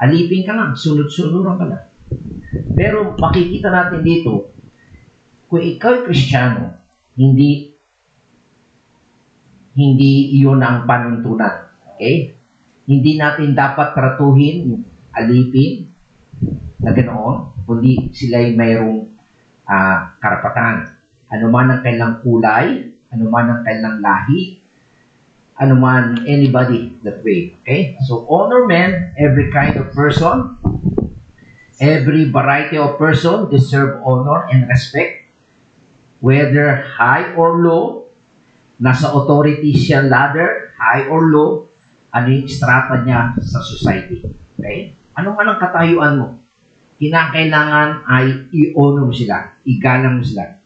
Alipin ka lang, sunod-sunuran ka lang. Pero makikita natin dito, kung ikaw ay Kristiyano, hindi iyon ang panuntunan. Okay? Hindi natin dapat tratuhin yung alipin na ganoon, kundi sila ay mayroong karapatan. Ano man ang kailang kulay, ano man ang kailang lahi, ano man, anybody that way. Okay? So, honor men, every kind of person, every variety of person deserve honor and respect, whether high or low, nasa authority siya ladder, high or low, ano yung strata niya sa society. Okay? Ano man ang katayuan mo, kinakailangan ay i-honor mo sila, igalang mo sila.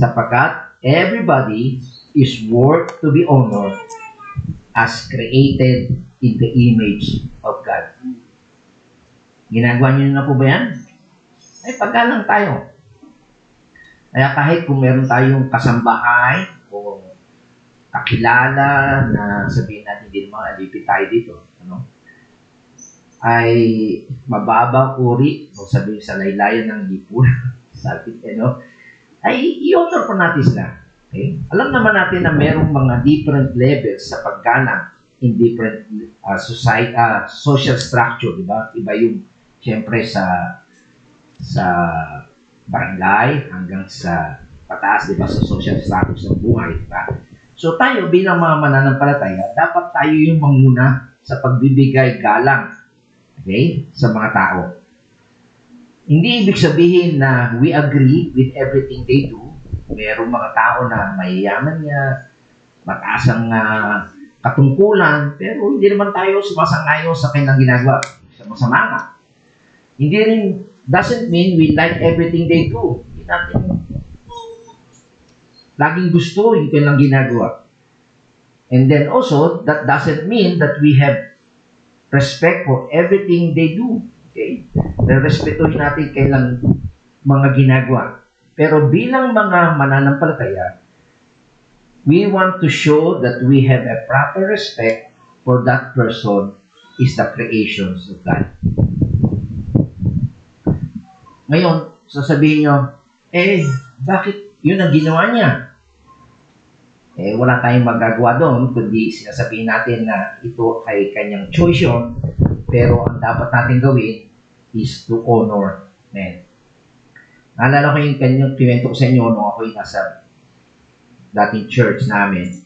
Sapagkat everybody is worth to be honored as created in the image of God. Ginagawa niyo na po ba yan? Ay, paggalang tayo. Kaya kahit kung meron tayong kasambahay o kakilala na sabihin natin din mga alipin tayo dito, ano? Ay mababang uri o sabihin sa laylayan ng lipul, sabi, ay i-honor po natin sila. Okay? Alam naman natin na merong mga different levels sa paggalang in different social structure, di ba? Iba yung, siyempre, sa barangay hanggang sa pataas, di ba? Sa social status ng buhay, di ba? So tayo bilang mga mananampalataya, dapat tayo yung manguna sa pagbibigay galang, okay, sa mga tao. Hindi ibig sabihin na we agree with everything they do. Merong mga tao na mayayaman niya, mataas ang katungkulan, pero hindi naman tayo sumasang-ayon sa kanilang ginagawa. Sa masama nga. Hindi rin, doesn't mean we like everything they do. Hindi natin laging gusto yung kanilang ginagawa. And then also, that doesn't mean that we have respect for everything they do. Okay? Respetuhin natin kailang mga ginagawa. Pero bilang mga mananampalataya, we want to show that we have a proper respect for that person is the creations of God. Ngayon, sasabihin nyo, bakit yun ang ginawa niya? Wala tayong magagawa doon, kundi sinasabihin natin na ito ay kanyang choice yun, pero ang dapat natin gawin is to honor men. Naalala ko yung kanyang kiwento ko sa inyo nung ako'y nasa dating church namin.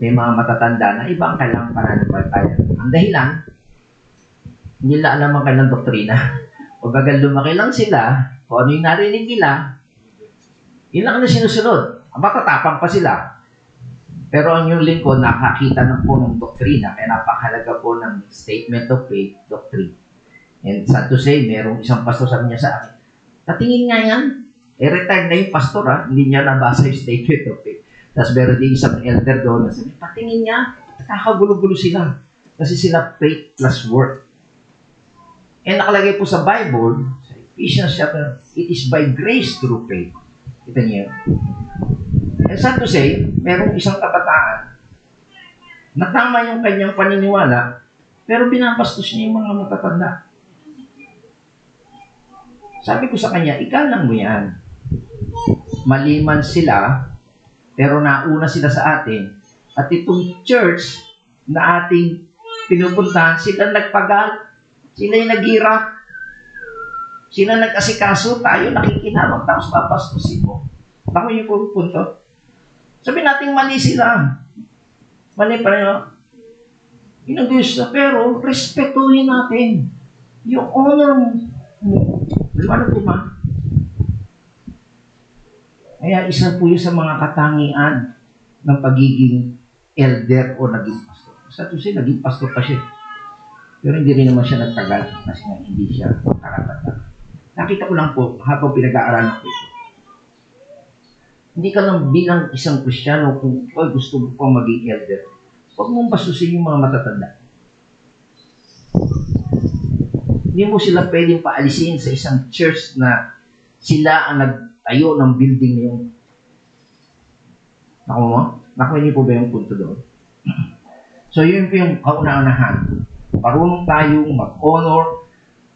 May mga matatanda na ibang kailang pananampalataya. Ang dahilan, hindi nila alam ang kanilang doktrina. O bagal lumaki lang sila, kung ano yung narinig nila, yun lang na sinusunod. Matatapang pa sila. Pero ang yung lingkod, nakakita na po ng doktrina, kaya napakahalaga po ng statement of faith, doctrine. And sad to say, merong isang pastor sabi niya sa akin, patingin nga yan, retired na yung pastor hindi niya nabasa yung statement of faith. Tapos meron din isang elder doon, sabi, patingin niya, kakagulo-gulo sila. Kasi sila faith plus work. And nakalagay po sa Bible, sa Ephesians chapter, it is by grace through faith. Kita niyo. And sad to say, merong isang kabataan na tama yung kanyang paniniwala, pero binabastos niya yung mga matatanda. Sabi ko sa kanya, ikalang mo yan. Maliman sila, pero nauna sila sa atin. At itong church na ating pinupuntahan, sila nagpagal, sila yung naghirap, sila nag-asikaso, tayo nakikinabang, tapos papastusin mo. Ako yung punto. Sabi natin mali sila. Mali pa rin, yun ang gusto. Pero, respetuhin natin. Yung honor mo. Ano po ba? Kaya isa po yun sa mga katangian ng pagiging elder o naging pastor. Sa to say, naging pastor pa siya. Pero hindi rin naman siya nagtagal kasi hindi siya karapat-dapat. Nakita ko lang po habang pinag-aaralan ko ito. Hindi ka lang bilang isang Kristiyano kung gusto mo pang maging elder. Huwag mong basusin yung mga matatanda. Hindi mo sila pwedeng paalisin sa isang church na sila ang nagtayo ng building na yung... Nakuha niyo po ba yung punto doon? So, yun po yung kauna-unahan. Marunong tayong mag-honor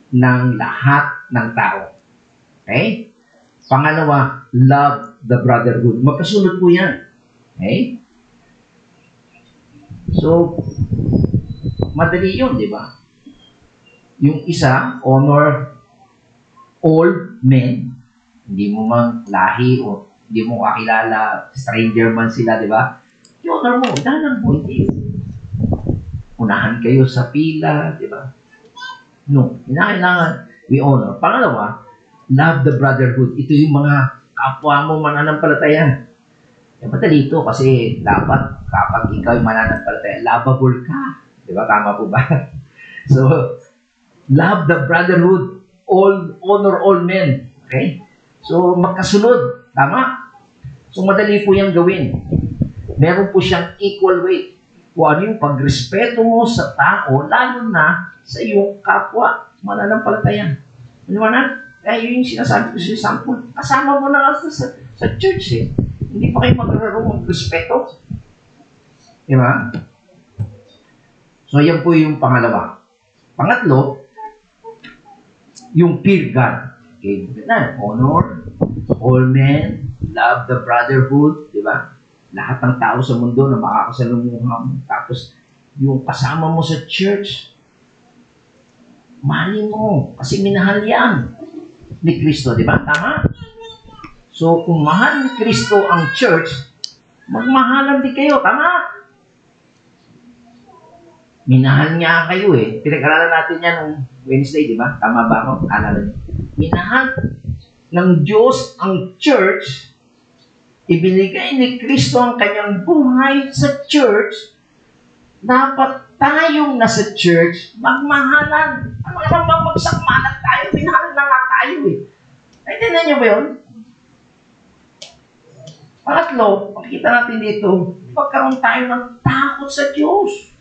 ng lahat ng tao. Okay? Pangalawa, love the brotherhood. Magkasunod po yan. Okay? So, madali yun, di ba? Yung isa, honor all men. Hindi mo mang lahi o hindi mo kakilala, stranger man sila, di ba? I-honor mo, dalang mo, hindi. Unahan kayo sa pila, di ba? No, kailangan we honor. Pangalawa, love the brotherhood. Ito yung mga kapwa mo mananampalataya. Madali ito kasi dapat kapag ikaw yung mananampalataya, lovable ka. Di ba? Tama po ba? So, love the brotherhood. Honor all men. Okay? So, magkasunod. Tama? So, madali po yung gawin. Meron po siyang equal weight. Kung ano yung pagrespeto mo sa tao, lalo na sa iyong kapwa mananampalataya. Ano na? Yun yung sinasabi ko sa sample. Kasama mo na sa church eh. Hindi pa kayo magkaroon ng respeto. Di ba? So, yan po yung pangalawa. Pangatlo, yung fear God. Okay, honor all men, love the brotherhood, di ba? Lahat ng tao sa mundo na makakasalumuha mo. Tapos, yung kasama mo sa church, mahalin mo. Kasi minahal yan ni Kristo, di ba? Tama? So, kung mahal ni Kristo ang church, Magmahalan din kayo, tama? Minahal niya kayo eh. Pinag-aralan natin yan nung Wednesday, di ba? Tama ba ako? Alala niyo. Minahal ng Diyos ang church, ibinigay ni Kristo ang kanyang buhay sa church, dapat tayong nasa church, magmahalan. Ano naman magsakmalan tayo? Minahal na nga tayo eh. Ay, tinan niyo ba yun? Pangatlo, makikita natin dito, pagkaroon tayo ng takot sa Diyos.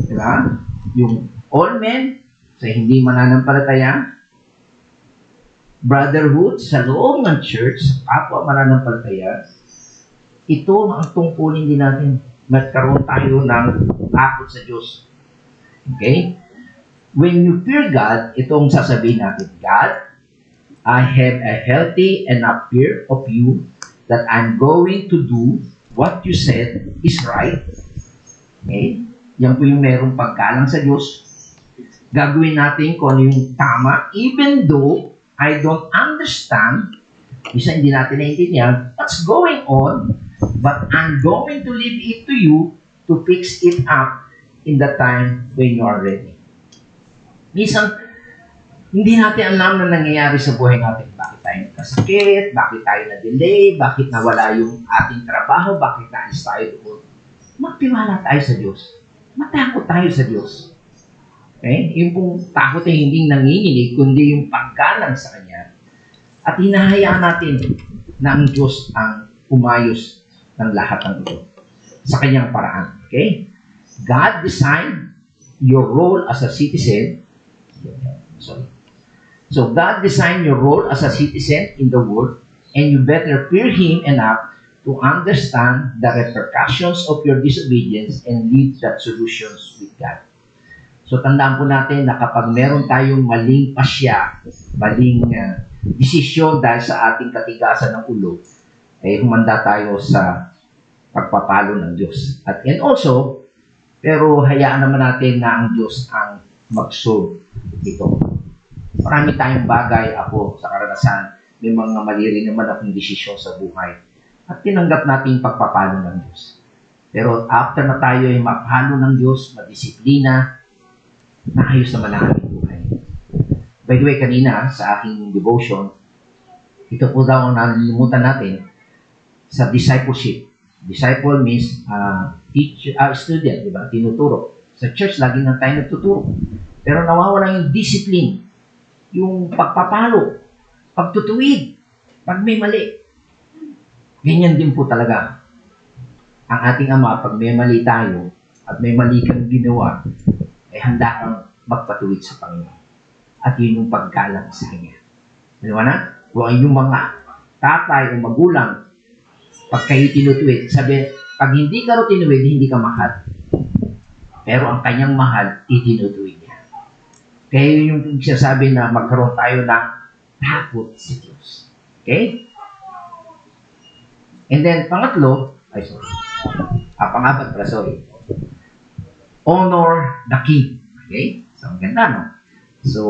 Diba? Yung all men sa hindi mananampalataya, brotherhood sa loob ng church, sa kapwa mananampalataya, ito ang tungkulin din natin. Magkaroon tayo ng takot sa Diyos. Okay? When you fear God, itong sasabihin natin, God, I have a healthy enough fear of you that I'm going to do what you said is right. Okay? Yan po yung merong paggalang sa Diyos. Gagawin natin kung ano yung tama, even though I don't understand, isa hindi natin naiintindihan, what's going on, but I'm going to leave it to you to fix it up in the time when you are ready. Minsan, hindi natin alam na nangyayari sa buhay natin. Bakit tayo nagkasakit? Bakit tayo na-delay? Bakit nawala yung ating trabaho? Bakit naalis tayo doon? Magtiwala tayo sa Diyos. Matakot tayo sa Diyos. Okay? Yung pong takot ay hindi nanginginig, kundi yung paggalang sa Kanya. At hinahayaan natin na ang Diyos ang umayos ng lahat ng ito sa Kanyang paraan. Okay? God designed your role as a citizen. So God designed your role as a citizen in the world, and you better fear Him enough to understand the repercussions of your disobedience and lead that solutions with God. So tandaan po natin na kapag meron tayong maling pasya, maling desisyon dahil sa ating katigasan ng ulo, ay humanda tayo sa pagpapalo ng Diyos. And also, pero hayaan naman natin na ang Diyos ang mag-solve ito. Marami tayong bagay ako sa karanasan, may mga mali rin naman akong desisyon sa buhay. At tinanggap natin yung pagpapalo ng Diyos. Pero after na tayo ay mapalo ng Diyos, madisiplina, naayos naman ang ating buhay. By the way, kanina sa aking devotion, ito po daw ang nalilimutan natin sa discipleship. Disciple means student, di ba? Tinuturo. Sa church, lagi na tayo nagtuturo. Pero nawawala yung discipline, yung pagpapalo, pagtutuwid, pag may mali. Ganyan din po talaga ang ating Ama. Pag may mali tayo at may mali kang ginawa, ay handa kang magpatuwid sa Panginoon. At yun yung paggalang sa Kanya. Diba na? Kung yung mga tatay o magulang, pag kayo tinutuwid, sabi, pag hindi ka rin tinuwid, hindi ka mahal. Pero ang kanyang mahal, itinutuwid niya. Kaya yun yung sinasabi na magkaroon tayo ng takot sa Diyos. Okay? And then, pangapat pala, honor the king. Okay? So, ang ganda, no? So,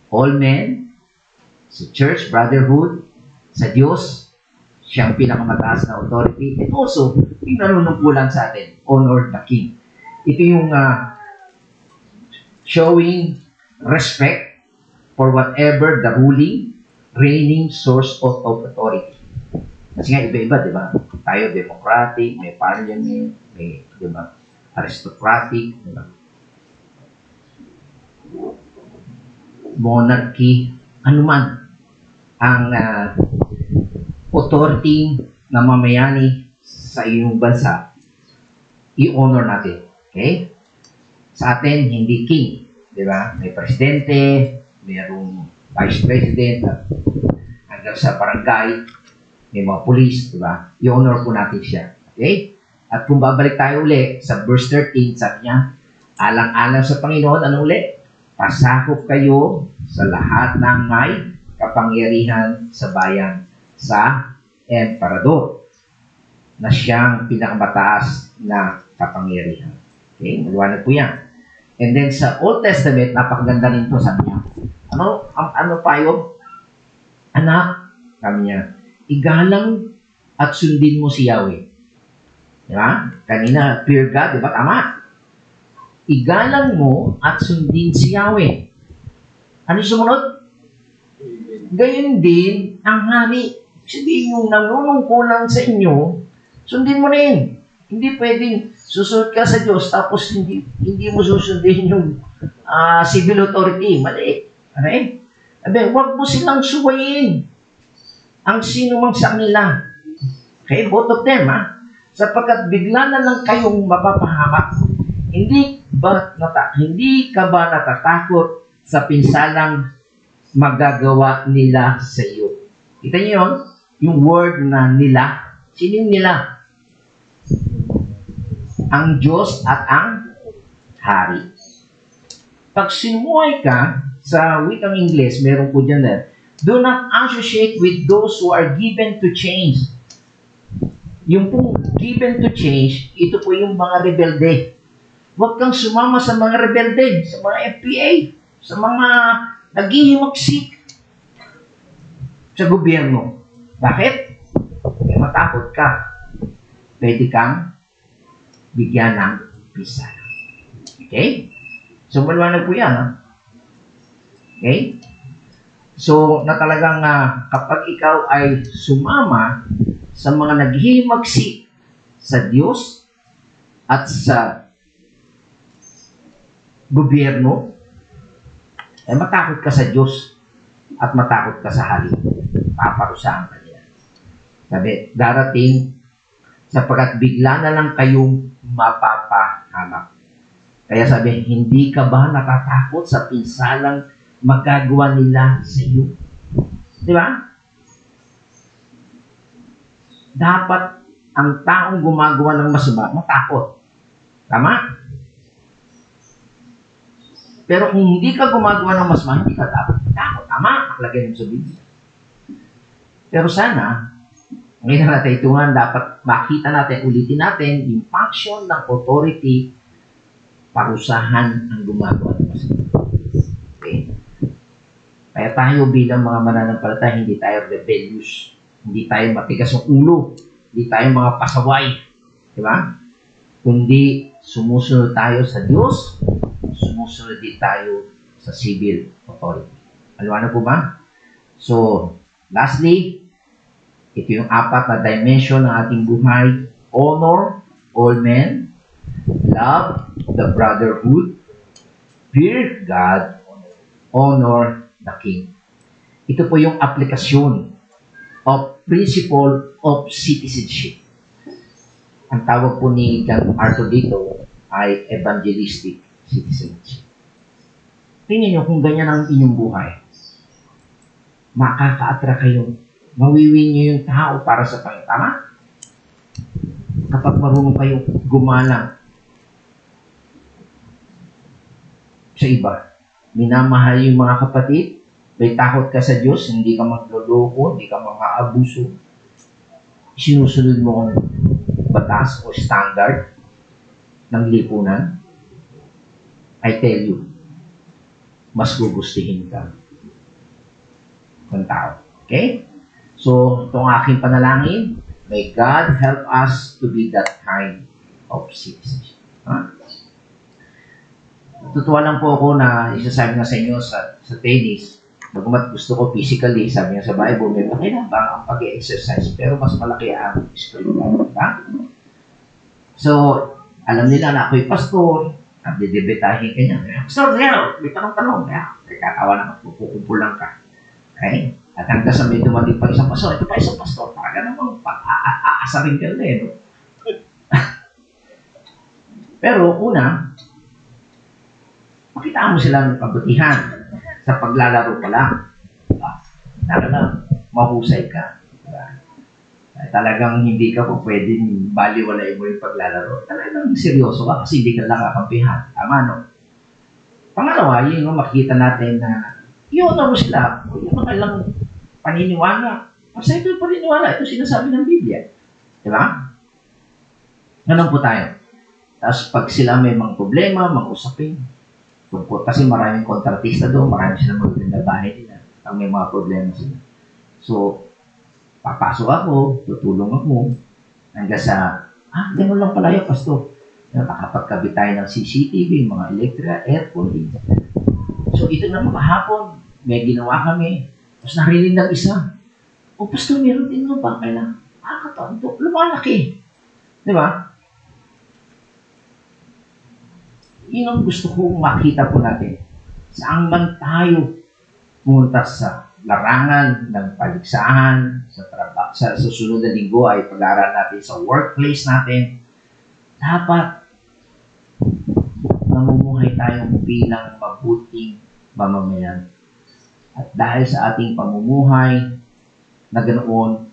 all men, sa church, brotherhood, sa Diyos, siyang pinakamataas na authority, and also, yung nanunungkulan sa atin, honor the king. Ito yung showing respect for whatever the ruling, reigning source of authority. Kasi nga, iba-iba, di ba? Tayo, democratic, may parliament, may, di ba, aristocratic, di ba? Monarchy, anuman ang authority na mamayani sa iyong bansa, i-honor natin. Okay? Sa atin, hindi king. Di ba? May presidente, mayroong vice president, hanggang sa barangay, may mga police, di ba? I-honor po natin siya. Okay? At kung babalik tayo uli sa verse 13, sabi niya, alang-alang sa Panginoon, ano uli? Pasakop kayo sa lahat ng may kapangyarihan sa bayan, sa emperador, na siyang pinakamataas na kapangyarihan. Okay? Maliwanag po yan. And then sa Old Testament, napakaganda rin po, sabi niya, ano pa yun? Anak, sabi niya, igalang at sundin mo si Yahweh. Di ba? Kanina, fear God, di ba? Tama. Igalang mo at sundin si Yahweh. Ano sumunod? Gayon din ang hari. Sabihin yung nanunungkulan sa inyo, sundin mo rin. Hindi pwedeng susunod ka sa Diyos tapos hindi mo susundin yung civil authority. Mali. Okay? Huwag mo silang suwayin ang sino mang sa kanila. Okay? Both of them, sapagkat bigla na lang kayong mapapahamak. Hindi ka ba natatakot sa pinsalang magagawa nila sa iyo? Kita niyo yun? Yung word na nila. Sino yung nila? Ang Diyos at ang hari. Pag sinuway ka, sa wikang Ingles, meron po dyan na, do not associate with those who are given to change. Yung pong given to change, ito po yung mga rebelde. Huwag kang sumama sa mga rebelde, sa mga FPA, sa mga naghihimagsik sa gobyerno. Bakit? Kaya matakot ka. Pwede kang bigyan ng pisa. Okay? So, maliwanag po yan, Okay? So, na talagang kapag ikaw ay sumama sa mga naghihimagsik sa Diyos at sa gobyerno, matakot ka sa Diyos at matakot ka sa hari. Paparusahan ka niya. Sabi, darating sapagkat bigla na lang kayong mapapahamak. Kaya sabi, hindi ka ba natatakot sa pinsalang magagawa nila sa iyo? Di ba? Dapat ang taong gumagawa ng masama, matakot. Tama? Pero kung hindi ka gumagawa ng masama, hindi ka dapat matakot. Tama? Nakalagay mo sa Biblia. Pero sana, ngayon natin ito nga, dapat makita natin, ulitin natin, yung function ng authority, parusahan ang gumagawa ng masama. Okay? Kaya tayo bilang mga mananampalataya, hindi tayo rebellious. Hindi tayo matigas ng ulo. Hindi tayo mga pasaway. Di ba? Kundi sumusunod tayo sa Diyos, sumusunod din tayo sa civil authority. Aliwanag po ba? So, lastly, ito yung apat na dimension ng ating buhay. Honor all men, love the brotherhood, fear God, honor the King. Ito po yung aplikasyon of principle of citizenship. Ang tawag po ni John Arthur dito ay evangelistic citizenship. Tingnan nyo kung ganyan ang inyong buhay. Makaka-attract kayo. Mawiwin nyo yung tao para sa Panginoon. Tama? Kapag marunong kayo gumalang sa iba. Minamahal yung mga kapatid, may takot ka sa Diyos, hindi ka magluloko, hindi ka mga-abuso. Sinusunod mo ang batas o standard ng lipunan. I tell you, mas gugustuhin ka ng tao. Okay? So, itong aking panalangin, may God help us to be that kind of citizenship. Tutuwa lang po ako na isasabi na sa inyo sa tennis, bagamat gusto ko physically, sabi niya sa Bible, may pakinabang ang pag-exercise, pero mas malaki ang spiritual. Diba? So, alam nila na ako'y pastor, nagdidebetahin ka niya. Pastor, may tanong-tanong. Kakawa na pupukupulang ka. Okay? At hanggang sa may dumating pa isang pastor, ito pa isang pastor, para namang aasarin ka na eh. No? Pero una, makita mo silang kabutihan sa paglalaro pa lang. Talagang mahusay ka. Diba? Talagang hindi ka po pwedeng baliwalay mo yung paglalaro. Talagang seryoso ka kasi hindi ka lang kakampihan. Tama, no? Pangalawa, yun, makikita natin na yun mo sila. Yun ang kailang paniniwala. Kasi ito yung paniniwala. Ito sinasabi ng Biblia. Diba? Ganun po tayo. Tapos pag sila may mga problema, mag-usapin. Kasi maraming kontratista doon, marami silang magaganda bahay nila. Ang may mga problema sila. So, papasok ako, tutulong ako, hanggang sa, gano'n lang pala yun, Pastor. Nakapagkabit tayo ng CCTV, mga electric, aircon. So, ito na kahapon, may ginawa kami. Tapos narinig ng isa, Pastor, meron din mo ba? Kailangan, kataon to, lumalaki. Di ba? Yun ang gusto kong makita po natin. Saan man tayo pumunta sa larangan ng paligsahan, sa susunod na linggo ay pag-aaral natin sa workplace natin, dapat namumuhay tayong bilang mabuting mamamayan. At dahil sa ating pamumuhay na ganoon,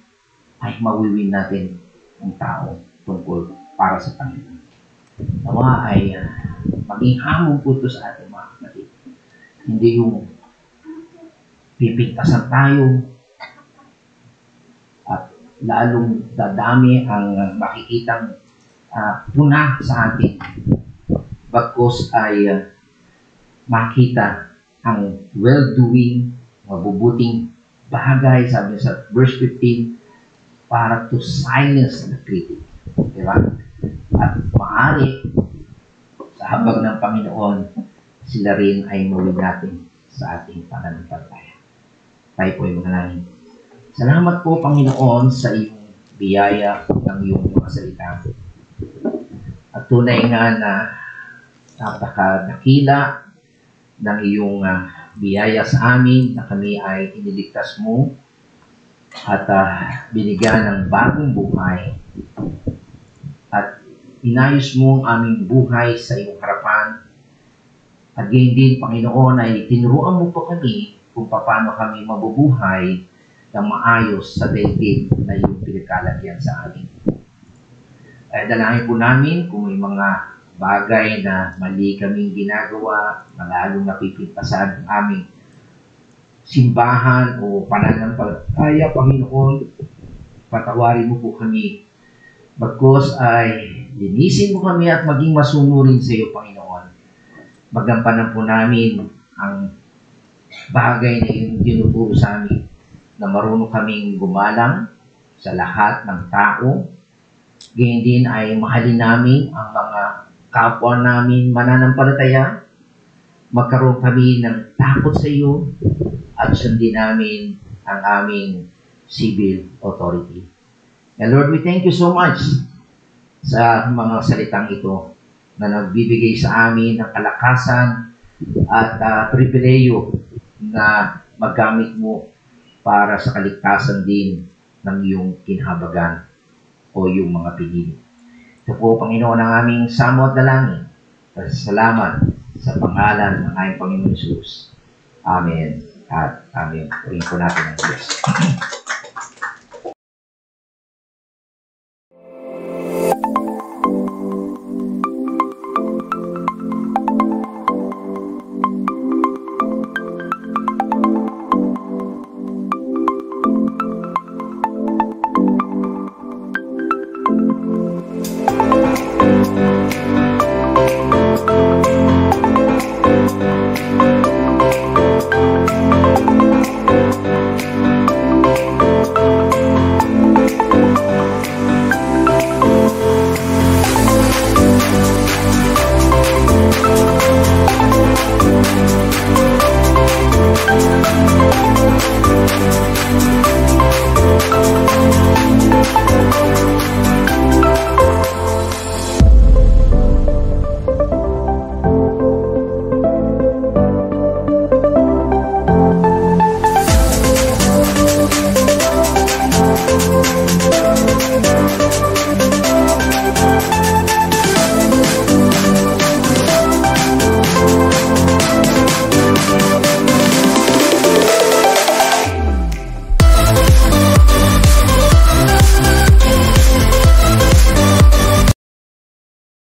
ay mawiwin natin ang tao tungkol para sa Panginoon. Nawa ay maging hamon po ito sa ating mga kapatid. Hindi yung pipintasan tayo at lalong dadami ang makikitang puna sa atin. Bagkos ay makita ang well-doing, mabubuting bagay, sabi sa verse 15, para to silence the critic. Diba? At maaari, sa habag ng Panginoon, sila rin ay mawin natin sa ating pananampalataya. Tayo po ay manalangin. Salamat po, Panginoon, sa iyong biyaya ng iyong mga salita. At tunay nga na napakadakila ng iyong biyaya sa amin na kami ay iniligtas mo at binigyan ng bagong buhay at inayos mo ang aming buhay sa iyong harapan. At gayon din, Panginoon, ay tinuruan mo po kami kung paano kami mabubuhay ng maayos sa daigdig na iyong pinagkalagyan sa amin. Ay dalangin po namin kung may mga bagay na mali kaming ginagawa, malalong napipintasan ang aming simbahan o pananampalataya, Panginoon, patawarin mo po kami. Bagkos ay linisin mo kami at maging masunurin sa iyo, Panginoon. Magampanan po namin ang bagay na yung tinuturo sa amin na marunong kaming gumalang sa lahat ng tao. Ganyan din ay mahalin namin ang mga kapwa namin mananampalataya. Magkaroon kami ng takot sa iyo at sundin namin ang aming civil authority. And Lord, we thank you so much sa mga salitang ito na nagbibigay sa amin ng kalakasan at pribileyo na magamit mo para sa kaligtasan din ng iyong kinhabagan o yung mga pinili. Ito po, Panginoon, ang aming samo at dalangin. Salamat sa pangalan ng aming Panginoon Jesus. Amen at amen. Purihin po natin ang Diyos. We'll be right back.